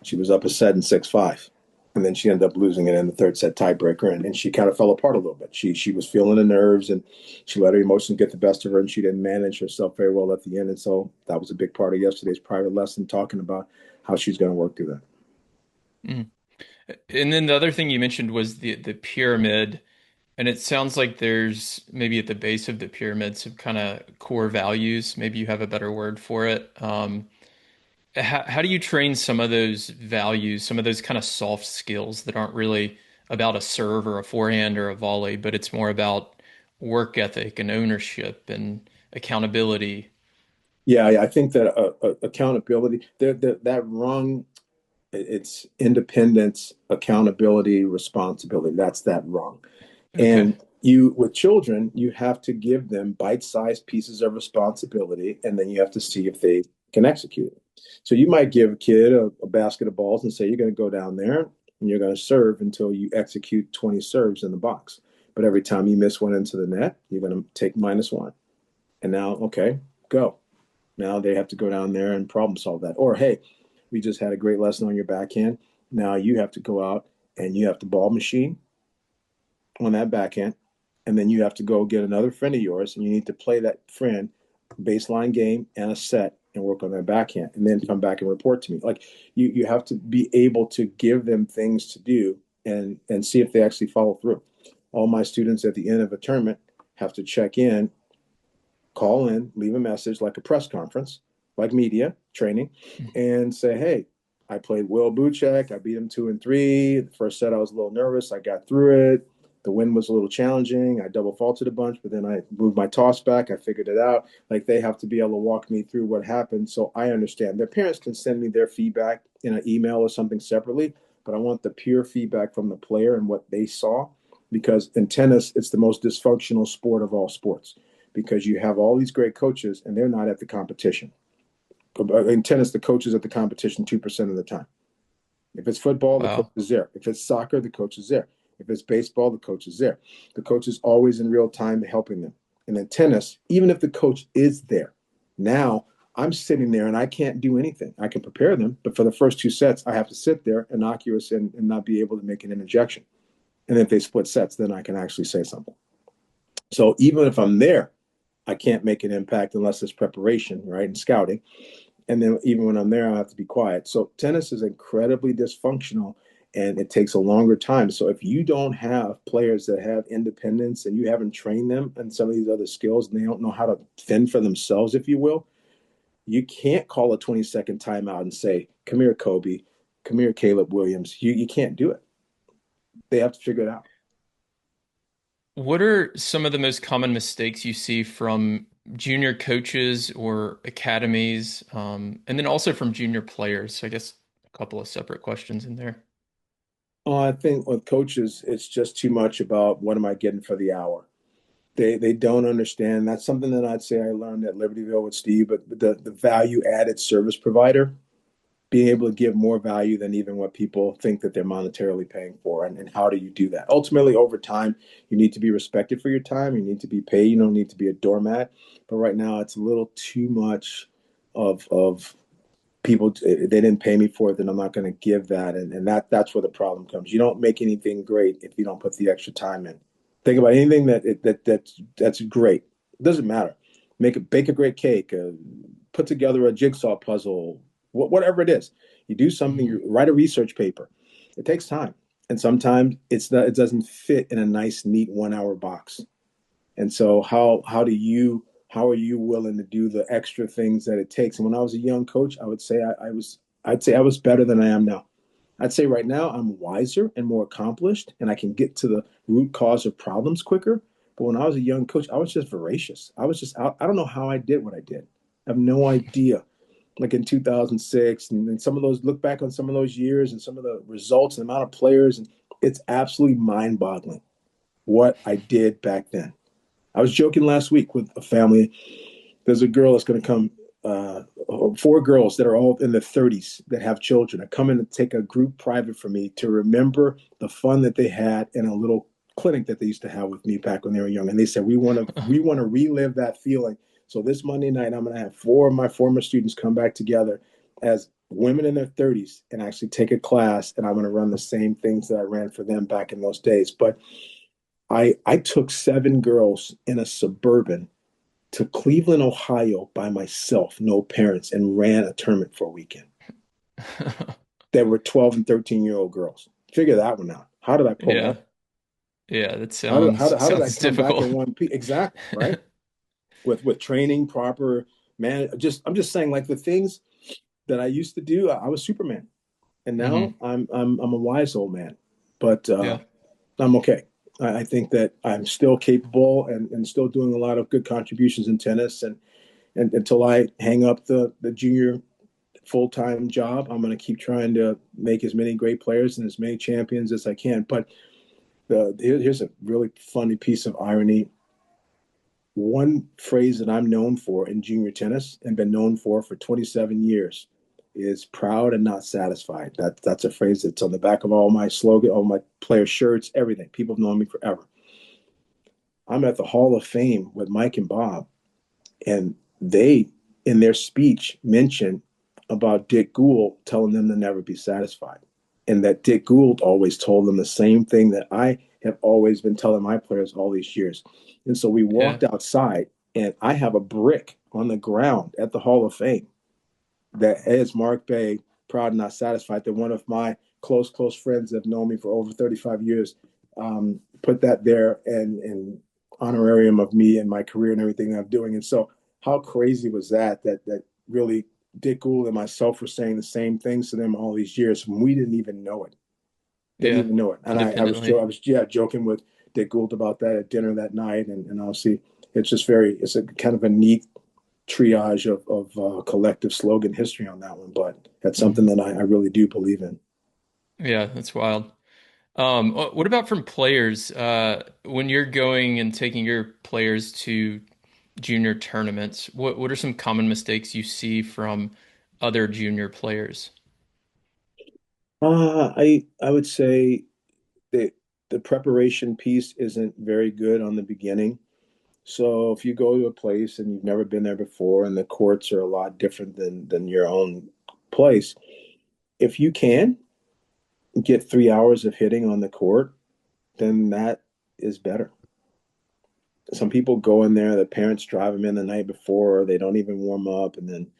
B: She was up a set in 6-5. And then she ended up losing it in the third set tiebreaker, and she kind of fell apart a little bit. She was feeling the nerves, and she let her emotions get the best of her, and she didn't manage herself very well at the end. And so that was a big part of yesterday's private lesson, talking about how she's going to work through that.
A: Mm. And then the other thing you mentioned was the pyramid, and it sounds like there's maybe at the base of the pyramid some kind of core values. Maybe you have a better word for it. How do you train some of those values, some of those kind of soft skills that aren't really about a serve or a forehand or a volley, but it's more about work ethic and ownership and accountability?
B: Yeah, I think that accountability, that rung, it's independence, accountability, responsibility. That's that rung.
A: Okay.
B: And you, with children, you have to give them bite-sized pieces of responsibility, and then you have to see if they can execute it. So you might give a kid a basket of balls and say, you're going to go down there and you're going to serve until you execute 20 serves in the box. But every time you miss one into the net, you're going to take -1. And now, okay, go. Now they have to go down there and problem solve that. Or, hey, we just had a great lesson on your backhand. Now you have to go out and you have to ball machine on that backhand. And then you have to go get another friend of yours and you need to play that friend baseline game and a set and work on their backhand and then come back and report to me. Like you have to be able to give them things to do and see if they actually follow through. All my students at the end of a tournament have to check in, call in, leave a message like a press conference, like media training, and say, hey, I played Will Buchek. I beat him 2-3. The first set, I was a little nervous. I got through it. The win was a little challenging. I double faulted a bunch, but then I moved my toss back. I figured it out. Like they have to be able to walk me through what happened so I understand. Their parents can send me their feedback in an email or something separately, but I want the pure feedback from the player and what they saw because in tennis, it's the most dysfunctional sport of all sports because you have all these great coaches and they're not at the competition. In tennis, the coach is at the competition 2% of the time. If it's football, the coach
A: Wow.
B: is there. If it's soccer, the coach is there. If it's baseball, the coach is there. The coach is always in real time helping them. And in tennis, even if the coach is there, now I'm sitting there and I can't do anything. I can prepare them, but for the first 2 sets, I have to sit there innocuous and not be able to make an interjection. And if they split sets, then I can actually say something. So even if I'm there, I can't make an impact unless it's preparation, right? And scouting. And then even when I'm there, I have to be quiet. So tennis is incredibly dysfunctional and it takes a longer time. So if you don't have players that have independence and you haven't trained them in some of these other skills and they don't know how to fend for themselves, if you will, you can't call a 20-second timeout and say, come here, Kobe, come here, Caleb Williams. You can't do it. They have to figure it out.
A: What are some of the most common mistakes you see from junior coaches or academies, and then also from junior players? So I guess a couple of separate questions in there.
B: I think with coaches, it's just too much about what am I getting for the hour. They don't understand. That's something that I'd say I learned at Libertyville with Steve, but the value added service provider, being able to give more value than even what people think that they're monetarily paying for. And how do you do that? Ultimately, over time, you need to be respected for your time. You need to be paid. You don't need to be a doormat. But right now, it's a little too much of people. They didn't pay me for it, then I'm not going to give that. And that's where the problem comes. You don't make anything great if you don't put the extra time in. Think about anything that's great. It doesn't matter. Bake a great cake. Put together a jigsaw puzzle. Whatever it is, you do something.
A: Mhm.
B: You write a research paper. It takes time, and sometimes it's not. It doesn't fit in a nice, neat 1 hour box. And so how are you willing to do the extra things that it takes? And when I was a young coach, I would say I'd say I was better than I am now. I'd say right now I'm wiser and more accomplished and I can get to the root cause of problems quicker. But when I was a young coach, I was just voracious. I was just out. I don't know how I did what I did. I have no idea. Like in 2006, and some of those look back on some of those years and some of the results and the amount of players, and it's absolutely mind boggling what I did back then. I was joking last week with a family. There's a girl that's going to come, 4 girls that are all in their 30s that have children are coming to take a group private for me to remember the fun that they had in a little clinic that they used to have with me back when they were young. And they said, we want to relive that feeling. So this Monday night, I'm going to have 4 of my former students come back together as women in their 30s and actually take a class. And I'm going to run the same things that I ran for them back in those days. But I took 7 girls in a Suburban to Cleveland, Ohio by myself, no parents, and ran a tournament for a weekend. There were 12 and 13-year-old girls. Figure that one out. How did I pull that?
A: Yeah. Yeah, that
B: How did, how
A: sounds
B: did, how did I
A: sounds
B: come back
A: difficult.
B: in one piece? Exactly, right? With training, proper man. I'm just saying, like the things that I used to do, I was Superman. And now
A: Hmm.
B: I'm a wise old man. But
A: Yeah.
B: I'm okay. I think that I'm still capable and still doing a lot of good contributions in tennis. And until I hang up the junior full time job, I'm going to keep trying to make as many great players and as many champions as I can. But here's a really funny piece of irony. One phrase that I'm known for in junior tennis and been known for 27 years. is proud and not satisfied. That's a phrase that's on the back of all my slogan, all my player shirts, everything. People have known me forever. I'm at the Hall of Fame with Mike and Bob, and they, in their speech, mention about Dick Gould telling them to never be satisfied. And that Dick Gould always told them the same thing that I have always been telling my players all these years. And so we
A: Yeah.
B: walked outside, and I have a brick on the ground at the Hall of Fame that is Mark Bay, proud and not satisfied. That one of my close friends that have known me for over 35 years put that there and honorarium of me and my career and everything that I'm doing. And so, how crazy was that? That really Dick Gould and myself were saying the same things to them all these years when we didn't even know it. Didn't
A: Yeah.
B: even know it. And
A: Independently.
B: I was joking with Dick Gould about that at dinner that night. And obviously, it's a kind of a neat triage of collective slogan history on that one, but that's something
A: Mhm.
B: that I really do believe in.
A: Yeah, that's wild. What about from players? When you're going and taking your players to junior tournaments, what are some common mistakes you see from other junior players?
B: I would say that the preparation piece isn't very good on the beginning. So if you go to a place and you've never been there before and the courts are a lot different than your own place, if you can get 3 hours of hitting on the court, then that is better. Some people go in there, the parents drive them in the night before, they don't even warm up, and then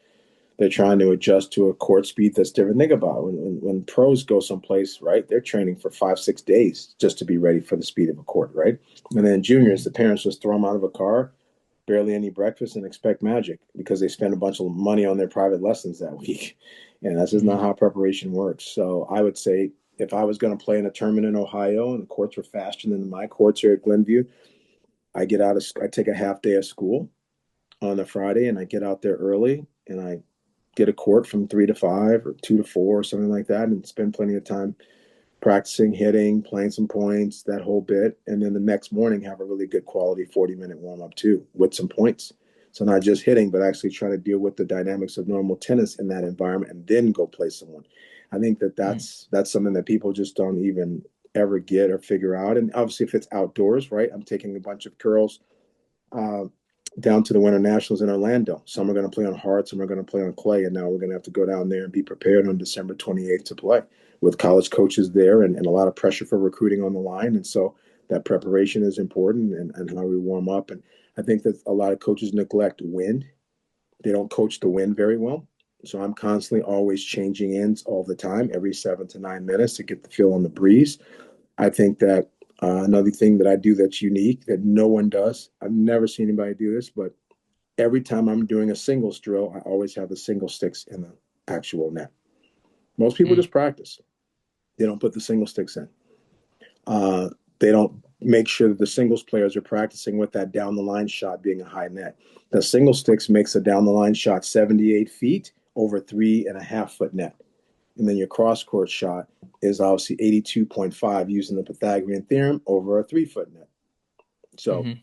B: they're trying to adjust to a court speed that's different. Think about it. When pros go someplace, right? They're training for 5, 6 days just to be ready for the speed of a court, right? And then juniors,
A: Mhm.
B: the parents just throw them out of a car, barely any breakfast, and expect magic because they spend a bunch of money on their private lessons that week. And that's just not
A: Mhm.
B: how preparation works. So I would say if I was going to play in a tournament in Ohio and the courts were faster than my courts here at Glenview, I take a half day of school on a Friday and I get out there early and I get a court from 3 to 5 or 2 to 4 or something like that and spend plenty of time practicing hitting, playing some points, that whole bit. And then the next morning have a really good quality 40-minute warm up too with some points. So not just hitting, but actually trying to deal with the dynamics of normal tennis in that environment and then go play someone. I think that
A: Mhm.
B: that's something that people just don't even ever get or figure out. And obviously, if it's outdoors, right? I'm taking a bunch of girls uh, down to the Winter Nationals in Orlando. Some are going to play on hard, some are going to play on clay, and now we're going to have to go down there and be prepared on December 28th to play with college coaches there and a lot of pressure for recruiting on the line. And so that preparation is important and how we warm up. And I think that a lot of coaches neglect wind. They don't coach the wind very well. So I'm constantly always changing ends all the time, every 7 to 9 minutes to get the feel on the breeze. I think that another thing that I do that's unique that no one does, I've never seen anybody do this, but every time I'm doing a singles drill, I always have the single sticks in the actual net. Most people
A: Mhm.
B: just practice. They don't put the single sticks in. They don't make sure that the singles players are practicing with that down the line shot being a high net. The single sticks makes a down the line shot 78 feet over 3.5 foot net. And then your cross court shot is obviously 82.5 using the Pythagorean theorem over a 3 foot net. So
A: Mhm.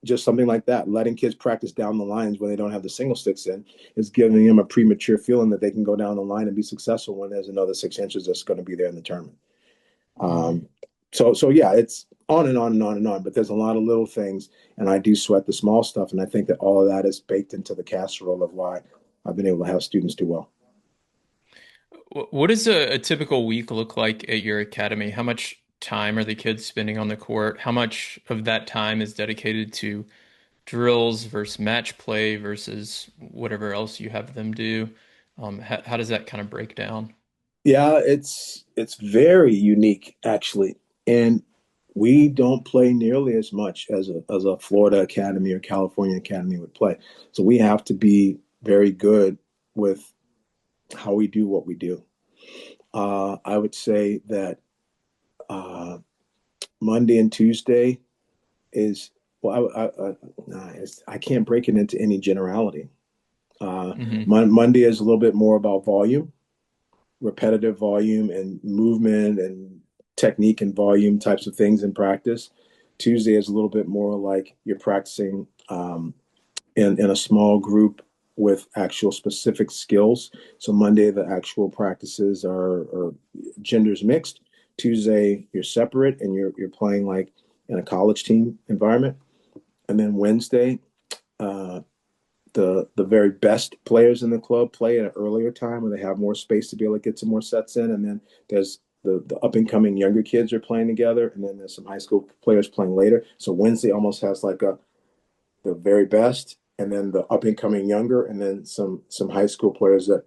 B: just something like that, letting kids practice down the lines when they don't have the single sticks in is giving them a premature feeling that they can go down the line and be successful when there's another 6 inches that's going to be there in the tournament.
A: Mhm.
B: Um, so yeah, it's on and on and on and on, but there's a lot of little things, and I do sweat the small stuff, and I think that all of that is baked into the casserole of why I've been able to have students do well.
A: What does a typical week look like at your academy? How much time are the kids spending on the court? How much of that time is dedicated to drills versus match play versus whatever else you have them do? How does that kind of break down?
B: Yeah, it's very unique actually, and we don't play nearly as much as a Florida Academy or California Academy would play. So we have to be very good with how we do what we do. I would say that uh, Monday and Tuesday is well, I can't break it into any generality. Uh,
A: Hmm.
B: Monday is a little bit more about volume, repetitive volume and movement and technique and volume types of things in practice. Tuesday is a little bit more like you're practicing in a small group with actual specific skills. So Monday, the actual practices are genders mixed. Tuesday, you're separate and you're playing like in a college team environment. And then Wednesday, uh, the very best players in the club play at an earlier time where they have more space to be able to get some more sets in. And then there's the up and coming younger kids are playing together, and then there's some high school players playing later. So Wednesday almost has like the very best, and then the up and coming younger, and then some high school players that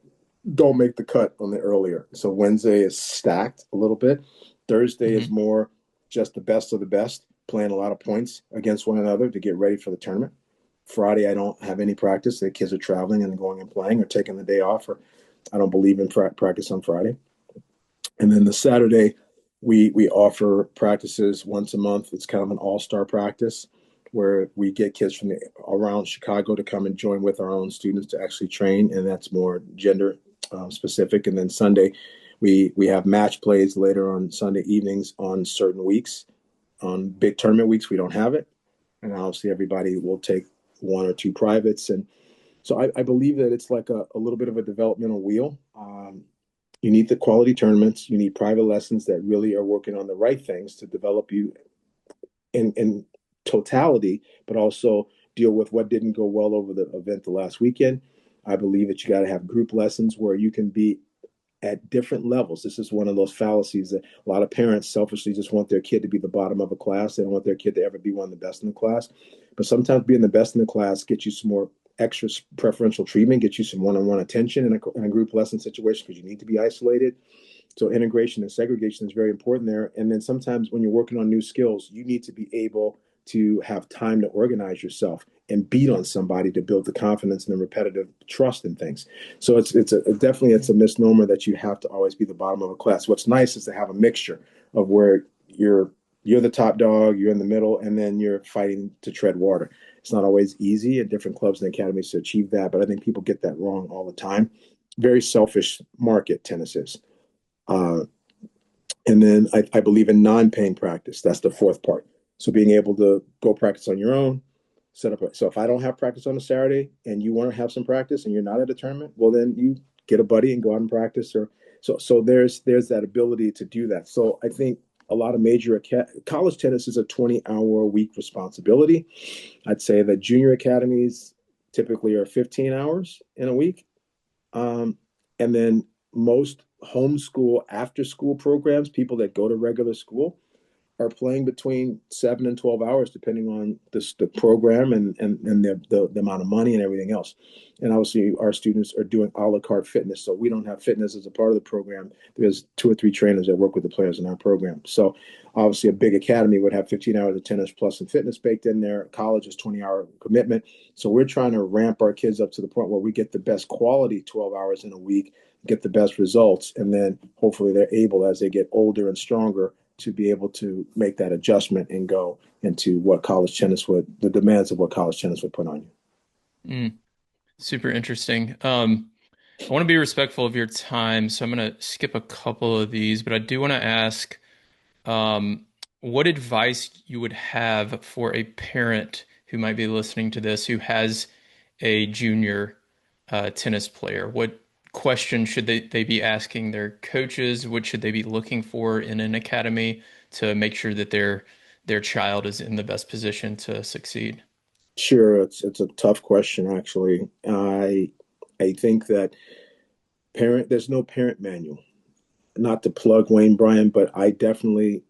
B: don't make the cut on the earlier. So Wednesday is stacked a little bit. Thursday is
A: Hmm.
B: more just the best of the best, playing a lot of points against one another to get ready for the tournament. Friday, I don't have any practice. The kids are traveling and going and playing or taking the day off, or I don't believe in practice on Friday. And then the Saturday, we offer practices once a month. It's kind of an all-star practice where we get kids from around Chicago to come and join with our own students to actually train, and that's more gender specific. And then Sunday, we have match plays later on Sunday evenings on certain weeks. On big tournament weeks, we don't have it, and obviously everybody will take one or two privates. And so I believe that it's like a little bit of a developmental wheel. You need the quality tournaments. You need private lessons that really are working on the right things to develop you in totality, but also deal with what didn't go well over the event the last weekend. I believe that you got to have group lessons where you can be at different levels. This is one of those fallacies that a lot of parents selfishly just want their kid to be the bottom of a class. They don't want their kid to ever be one of the best in the class. But sometimes being the best in the class gets you some more extra preferential treatment, gets you some one-on-one attention in a group lesson situation because you need to be isolated. So integration and segregation is very important there. And then sometimes when you're working on new skills, you need to be able to have time to organize yourself and beat on somebody to build the confidence and the repetitive trust in things. So definitely it's a misnomer that you have to always be the bottom of a class. What's nice is to have a mixture of where you're the top dog, you're in the middle, and then you're fighting to tread water. It's not always easy at different clubs and academies to achieve that, but I think people get that wrong all the time. Very selfish market tennis is. Uh, and then I believe in non-paying practice. That's the fourth part. So being able to go practice on your own, set up. So if I don't have practice on a Saturday and you want to have some practice and you're not at a tournament, well then you get a buddy and go out and practice. Or so there's that ability to do that. So I think a lot of college tennis is a 20-hour a week responsibility. I'd say that junior academies typically are 15 hours in a week. Um, and then most homeschool after school programs, people that go to regular school, are playing between 7 and 12 hours, depending on the program and the amount of money and everything else. And obviously, our students are doing a la carte fitness. So we don't have fitness as a part of the program. There's 2 or 3 trainers that work with the players in our program. So obviously, a big academy would have 15 hours of tennis plus some fitness baked in there. College is 20-hour commitment. So we're trying to ramp our kids up to the point where we get the best quality 12 hours in a week, get the best results, and then hopefully they're able, as they get older and stronger, to be able to make that adjustment and go into what college tennis would, the demands of what college tennis would put on you.
A: Mm, super interesting. I want to be respectful of your time, so I'm going to skip a couple of these, but I do want to ask um, what advice you would have for a parent who might be listening to this who has a junior tennis player. What questions should they be asking their coaches? What should they be looking for in an academy to make sure that their child is in the best position to succeed?
B: Sure, it's a tough question actually. I think that there's no parent manual. Not to plug Wayne Bryan, but I definitely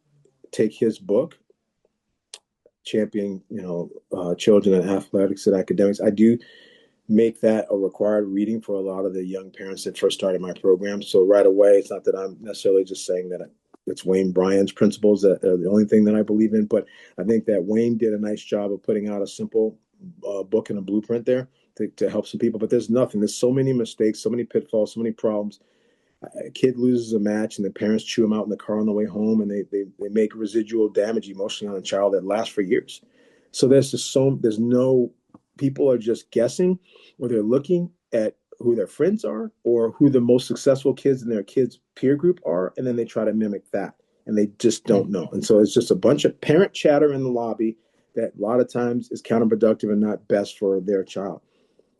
B: take his book, Champion, Children and Athletics and Academics. I do make that a required reading for a lot of the young parents that first started my program. So right away, it's not that I'm necessarily just saying that it's Wayne Bryan's principles that are the only thing that I believe in, but I think that Wayne did a nice job of putting out a simple book and a blueprint there to help some people. But there's nothing. There's so many mistakes, so many pitfalls, so many problems. A kid loses a match and the parents chew them out in the car on the way home, and they make residual damage emotionally on a child that lasts for years. So there's no, people are just guessing, or they're looking at who their friends are or who the most successful kids in their kids peer group are, and then they try to mimic that, and they just don't know. And so it's just a bunch of parent chatter in the lobby that a lot of times is counterproductive and not best for their child.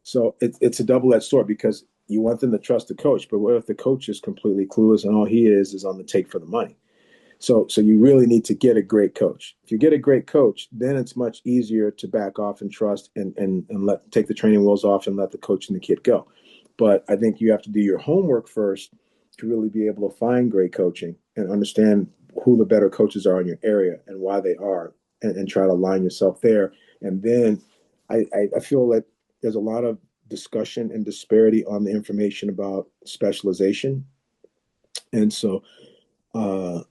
B: So it's a double-edged sword because you want them to trust the coach, but what if the coach is completely clueless and all he is on the take for the money? So you really need to get a great coach. If you get a great coach, then it's much easier to back off and trust and let take the training wheels off and let the coach and the kid go. But I think you have to do your homework first to really be able to find great coaching and understand who the better coaches are in your area and why they are, and try to align yourself there. And then I feel like there's a lot of discussion and disparity on the information about specialization. And so uh,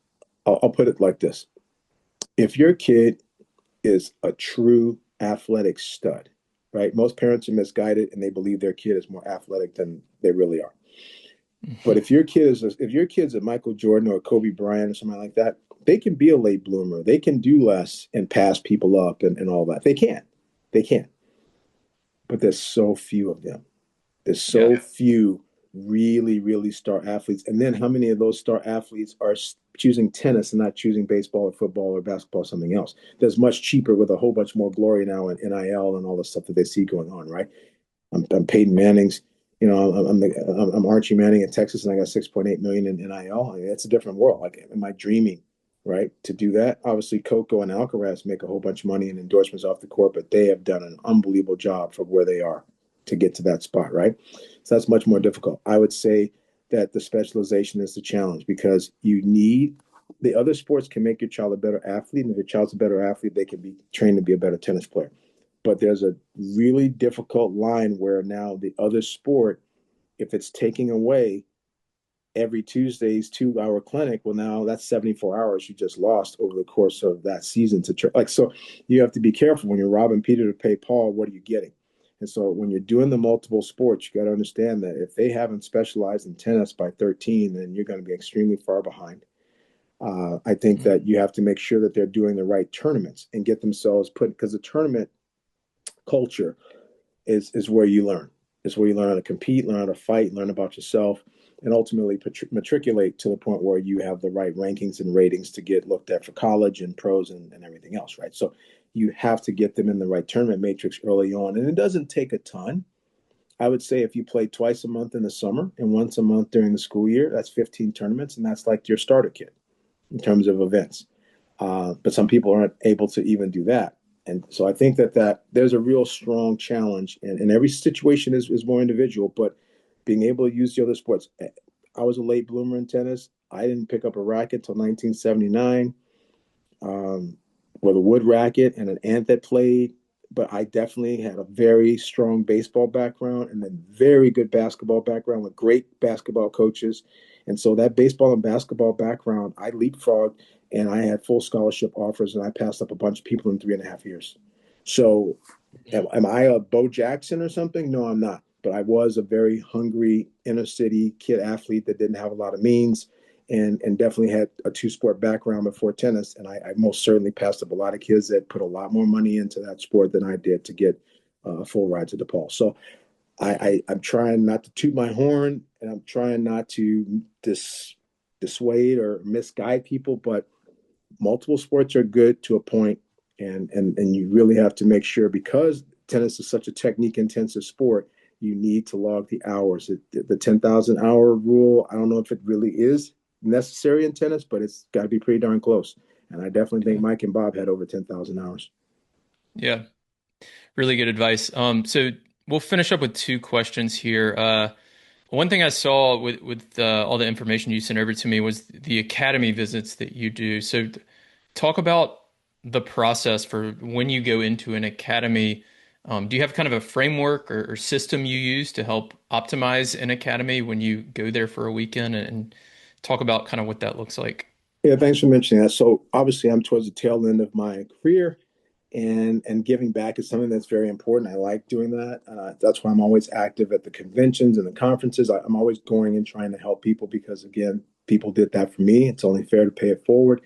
B: I'll put it like this: if your kid is a true athletic stud, right? Most parents are misguided and they believe their kid is more athletic than they really are. But
A: Mhm.
B: if your kid's a Michael Jordan or a Kobe Bryant or something like that, they can be a late bloomer. They can do less and pass people up and all that. They can. They can. But there's so few of them. There's
A: Yeah.
B: so few really, really star athletes. And then how many of those star athletes are choosing tennis and not choosing baseball or football or basketball or something else? That's much cheaper with a whole bunch more glory now in NIL and all the stuff that they see going on, right? I'm Peyton Manning's. I'm Archie Manning in Texas, and I got 6.8 million in NIL. I mean, it's a different world. Like, am I dreaming, right, to do that? Obviously, Coco and Alcaraz make a whole bunch of money in endorsements off the court, but they have done an unbelievable job for where they are to get to that spot, right? So that's much more difficult. I would say that the specialization is the challenge because you need the other sports can make your child a better athlete, and if your child's a better athlete, they can be trained to be a better tennis player. But there's a really difficult line where now the other sport, if it's taking away every Tuesday's 2 hour clinic, well, now that's 74 hours you just lost over the course of that season to like. So you have to be careful when you're robbing Peter to pay Paul. What are you getting? And so when you're doing the multiple sports, you got to understand that if they haven't specialized in tennis by 13, then you're going to be extremely far behind. I think
A: Mhm.
B: that you have to make sure that they're doing the right tournaments and get themselves put, because the tournament culture is where you learn. It's where you learn how to compete, learn how to fight, learn about yourself, and ultimately matriculate to the point where you have the right rankings and ratings to get looked at for college and pros and everything else, right? So you have to get them in the right tournament matrix early on, and it doesn't take a ton. I would say if you play twice a month in the summer and once a month during the school year, that's 15 tournaments, and that's like your starter kit in terms of events. But some people aren't able to even do that. And so I think that there's a real strong challenge, and every situation is more individual. But being able to use the other sports, I was a late bloomer in tennis. I didn't pick up a racket till 1979, um, with a wood racket and an ant that played. But I definitely had a very strong baseball background and then very good basketball background with great basketball coaches. And so that baseball and basketball background, I leapfrogged and I had full scholarship offers and I passed up a bunch of people in 3.5 years. So am I a Bo Jackson or something? No, I'm not. But I was a very hungry inner city kid athlete that didn't have a lot of means and definitely had a two sport background before tennis. And I most certainly passed up a lot of kids that put a lot more money into that sport than I did to get a full ride to DePaul. So I'm trying not to toot my horn and I'm trying not to dissuade or misguide people, but multiple sports are good to a point, and you really have to make sure because tennis is such a technique intensive sport. You need to log the hours. The 10,000 hour rule. I don't know if it really is necessary in tennis, but it's got to be pretty darn close. And I definitely think
A: Yeah.
B: Mike and Bob had over 10,000 hours.
A: Yeah. Really good advice. So we'll finish up with two questions here. One thing I saw with all the information you sent over to me was the academy visits that you do. So talk about the process for when you go into an academy. Do you have kind of a framework or system you use to help optimize an academy when you go there for a weekend and talk about kind of what that looks like?
B: Yeah, thanks for mentioning that. So obviously, I'm towards the tail end of my career, and giving back is something that's very important. I like doing that. That's why I'm always active at the conventions and the conferences. I'm always going and trying to help people because, again, people did that for me. It's only fair to pay it forward.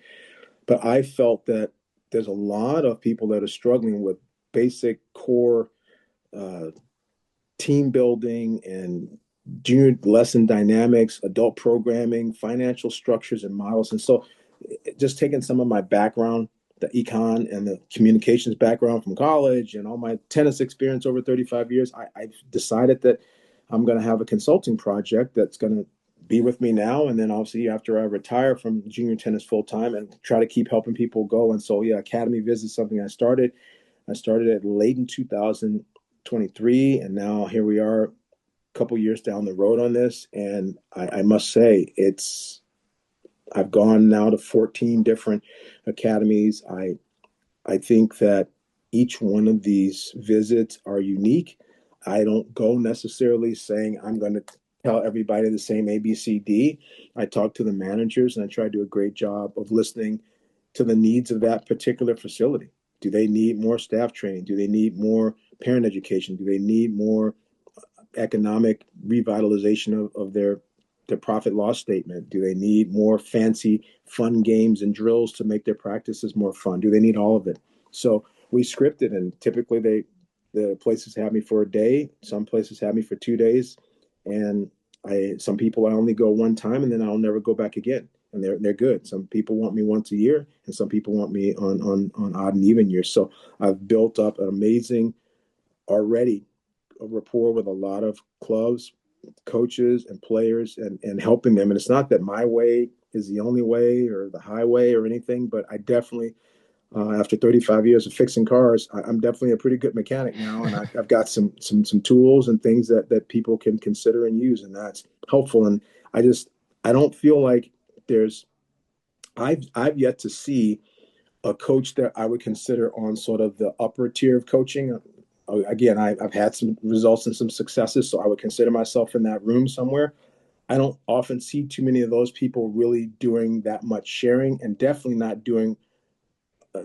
B: But I felt that there's a lot of people that are struggling with basic core uh, team building and junior lesson dynamics, adult programming, financial structures and models. And so just taking some of my background the econ and the communications background from college and all my tennis experience over 35 years, I've decided that I'm going to have a consulting project that's going to be with me now. And then obviously after I retire from junior tennis full time and try to keep helping people go. And so, yeah, Academy Visit is something I started. I started it late in 2023. And now here we are a couple years down the road on this. And I must say, I've gone now to 14 different academies. I think that each one of these visits are unique. I don't go necessarily saying I'm going to tell everybody the same ABCD. I talk to the managers and I try to do a great job of listening to the needs of that particular facility. Do they need more staff training? Do they need more parent education? Do they need more economic revitalization of their profit loss statement? Do they need more fancy fun games and drills to make their practices more fun? Do they need all of it? So we script it, and typically the places have me for a day. Some places have me for 2 days, and some people I only go one time, and then I'll never go back again. And they're good. Some people want me once a year, and some people want me on odd and even years. So I've built up an amazing already a rapport with a lot of clubs, coaches, and players, and helping them. And it's not that my way is the only way or the highway or anything, but I definitely, after 35 years of fixing cars, I'm definitely a pretty good mechanic now, and I've got some tools and things that people can consider and use, and that's helpful. And I don't feel like there's I've yet to see a coach that I would consider on sort of the upper tier of coaching. Again, I've had some results and some successes, so I would consider myself in that room somewhere. I don't often see too many of those people really doing that much sharing, and definitely not doing.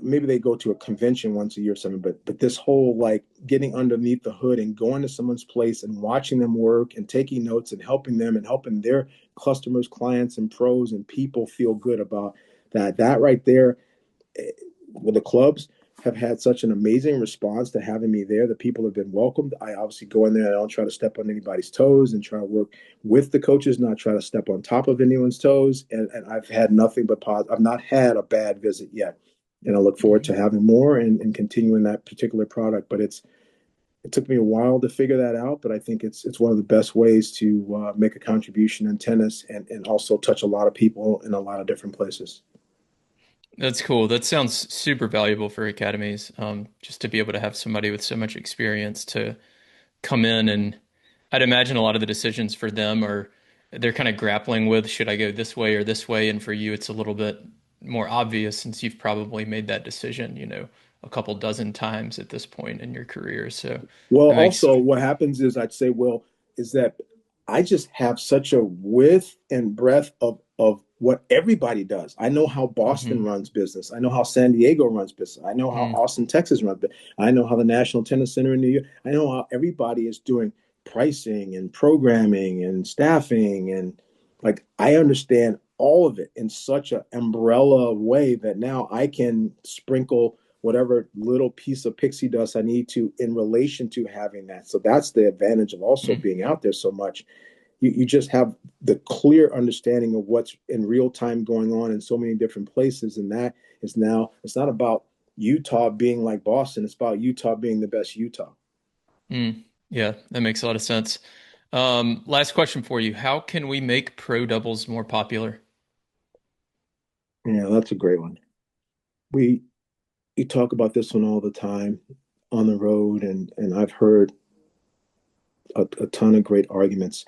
B: Maybe they go to a convention once a year or something, but this whole like getting underneath the hood and going to someone's place and watching them work and taking notes and helping their customers, clients, and pros and people feel good about that. That right there with the clubs have had such an amazing response to having me there. The people have been welcomed. I obviously go in there and I don't try to step on anybody's toes and try to work with the coaches, not try to step on top of anyone's toes. And I've had nothing but positive. I've not had a bad visit yet. And I look forward to having more and continuing that particular product. But it took me a while to figure that out, but I think it's one of the best ways to make a contribution in tennis and also touch a lot of people in a lot of different places.
A: That's cool. That sounds super valuable for academies. Just to be able to have somebody with so much experience to come in, and I'd imagine a lot of the decisions for them are they're kind of grappling with should I go this way or this way, and for you it's a little bit more obvious since you've probably made that decision, a couple dozen times at this point in your career. So
B: Well,
A: that makes
B: also what happens is I'd say, well, is that I just have such a width and breadth of what everybody does. I know how Boston
A: hmm
B: runs business. I know how San Diego runs business. I know how
A: mm,
B: Austin, Texas runs business. I know how the National Tennis Center in New York. I know how everybody is doing pricing and programming and staffing and like I understand all of it in such an umbrella way that now I can sprinkle whatever little piece of pixie dust I need to in relation to having that. So that's the advantage of also
A: mm,
B: being out there so much. You just have the clear understanding of what's in real time going on in so many different places. And that is now, it's not about Utah being like Boston, it's about Utah being the best Utah.
A: mm. Yeah, that makes a lot of sense. Last question for you. How can we make pro doubles more popular?
B: Yeah, that's a great one. We you talk about this one all the time on the road, and I've heard a ton of great arguments.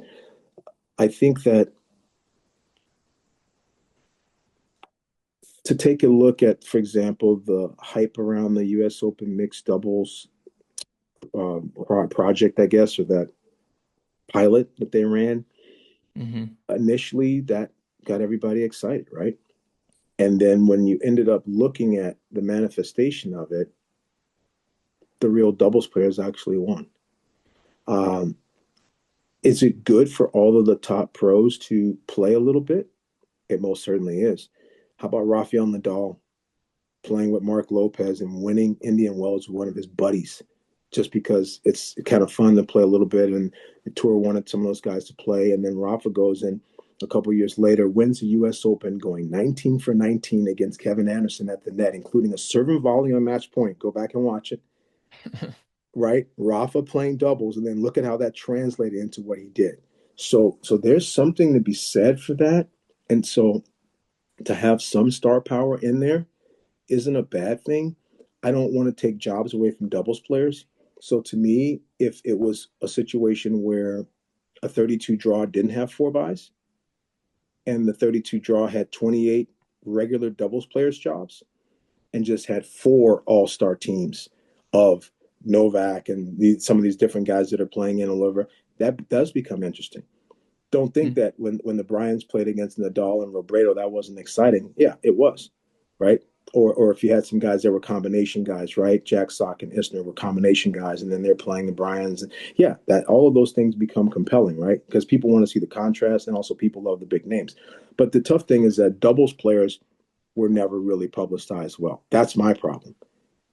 B: I think that to take a look at, for example, the hype around the U.S. Open mixed doubles project, I guess, or that pilot that they ran,
A: hmm
B: initially that got everybody excited, right? And then when you ended up looking at the manifestation of it, the real doubles players actually won. Um, is it good for all of the top pros to play a little bit? It most certainly is. How about Rafael Nadal playing with Mark Lopez and winning Indian Wells with one of his buddies? Just because it's kind of fun to play a little bit, and the tour wanted some of those guys to play, and then Rafa goes and a couple years later, wins the U.S. Open, going 19 for 19 against Kevin Anderson at the net, including a serve and volley on match point. Go back and watch it. Right, Rafa playing doubles, and then look at how that translated into what he did. So there's something to be said for that, and so to have some star power in there isn't a bad thing. I don't want to take jobs away from doubles players. So to me, if it was a situation where a 32 draw didn't have four buys and the 32 draw had 28 regular doubles players jobs and just had four all-star teams of Novak and some of these different guys that are playing in all over, that does become interesting. Don't think that when the Bryans played against Nadal and Robredo, that wasn't exciting. Yeah, it was, right? Or if you had some guys that were combination guys, right? Jack Sock and Isner were combination guys, and then they're playing the Bryans. And yeah, that all of those things become compelling, right? Because people want to see the contrast, and also people love the big names. But the tough thing is that doubles players were never really publicized well. That's my problem.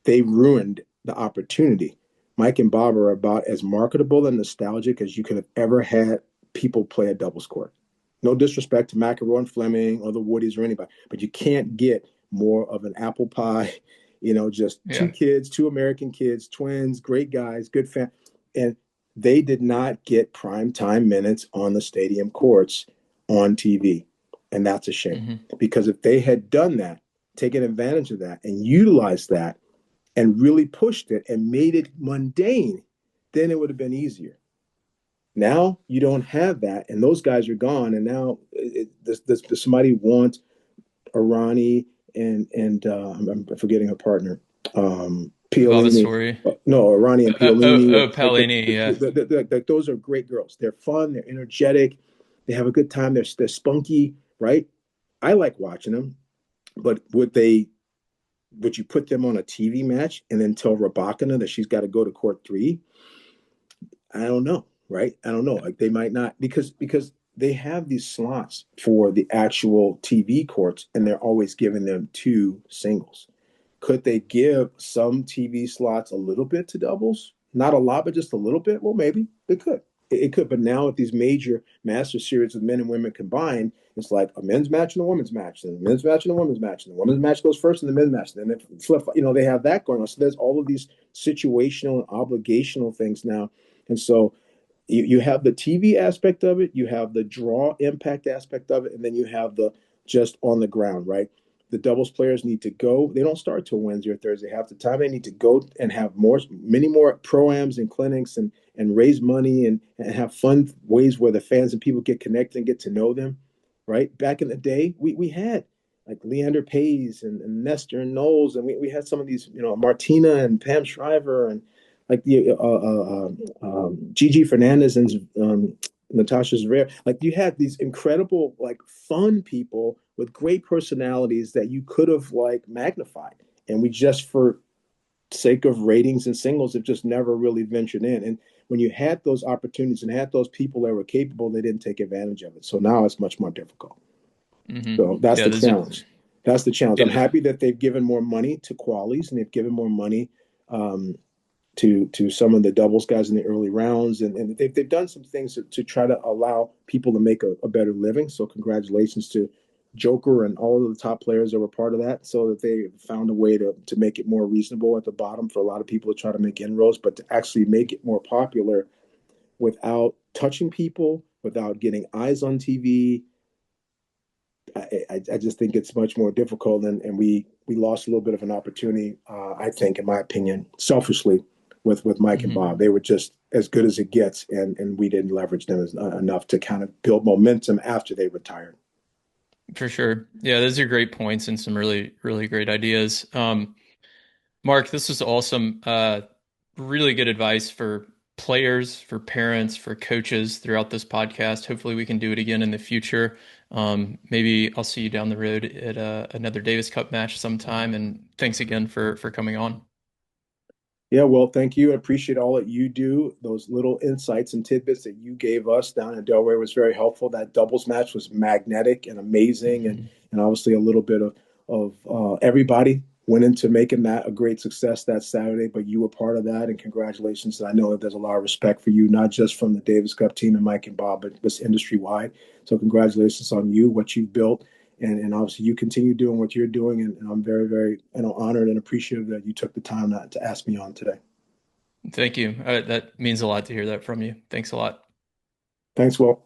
B: They ruined the opportunity. Mike and Bob are about as marketable and nostalgic as you could have ever had people play a doubles court. No disrespect to McEnroe and Fleming or the Woodies or anybody, but you can't get more of an apple pie, just two
A: Yeah.
B: kids, two American kids, twins, great guys, good fan. And they did not get prime time minutes on the stadium courts on TV. And that's a shame.
A: Hmm.
B: Because if they had done that, taken advantage of that, and utilized that, and really pushed it and made it mundane, then it would have been easier. Now you don't have that, and those guys are gone. And now does somebody want Arani and I'm forgetting her partner, Piolini?
A: Vavasori.
B: No, Arani and Piolini.
A: Palini. Yeah.
B: Like those are great girls. They're fun. They're energetic. They have a good time. They're spunky, right? I like watching them, but would you put them on a TV match and then tell Rabakina that she's got to go to court three? I don't know, right? I don't know. Like they might not because they have these slots for the actual TV courts and they're always giving them two singles. Could they give some TV slots a little bit to doubles? Not a lot, but just a little bit? Well, maybe they could. It could, but now with these major master series with men and women combined, it's like a men's match and a women's match, and a men's match and a women's match, and the women's match goes first, and the men's match, and then flip. They have that going on. So there's all of these situational and obligational things now, and so you have the TV aspect of it, you have the draw impact aspect of it, and then you have the just on the ground, right? The doubles players need to go. They don't start till Wednesday or Thursday half the time. They need to go and have many more pro-ams and clinics and raise money and have fun ways where the fans and people get connected and get to know them, right? Back in the day, we had like Leander Paes and Nestor and Knowles, and we had some of these, Martina and Pam Shriver and like the Gigi Fernandez and Natasha Zverev. Like you had these incredible, like fun people with great personalities that you could have like magnified, and we just for sake of ratings and singles have just never really ventured in. And when you had those opportunities and had those people that were capable, they didn't take advantage of it. So now it's much more difficult.
A: Hmm.
B: So that's
A: Yeah.
B: the
A: Those are.
B: challenge. That's the challenge. I'm
A: Yeah.
B: happy that they've given more money to qualies and they've given more money to some of the doubles guys in the early rounds, and they've done some things to try to allow people to make a better living. So congratulations to Joker and all of the top players that were part of that, so that they found a way to make it more reasonable at the bottom for a lot of people to try to make inroads, but to actually make it more popular without touching people, without getting eyes on TV. I just think it's much more difficult, and we lost a little bit of an opportunity. I think, in my opinion, selfishly, with Mike and
A: Hmm.
B: Bob, they were just as good as it gets, and we didn't leverage them enough to kind of build momentum after they retired.
A: For sure. Yeah, those are great points and some really, really great ideas. Mark, this was awesome. Really good advice for players, for parents, for coaches throughout this podcast. Hopefully, we can do it again in the future. Maybe I'll see you down the road at another Davis Cup match sometime. And thanks again for coming on.
B: Yeah, well, thank you. I appreciate all that you do. Those little insights and tidbits that you gave us down in Delaware was very helpful. That doubles match was magnetic and amazing, and
A: Mhm.
B: and obviously a little bit of everybody went into making that a great success that Saturday, but you were part of that, and congratulations. And I know that there's a lot of respect for you, not just from the Davis Cup team and Mike and Bob, but just industry wide. So congratulations on you, what you've built, and obviously you continue doing what you're doing, and I'm very, very honored and appreciative that you took the time to ask me on today.
A: Thank you. That means a lot to hear that from you. Thanks a lot.
B: Thanks, Will.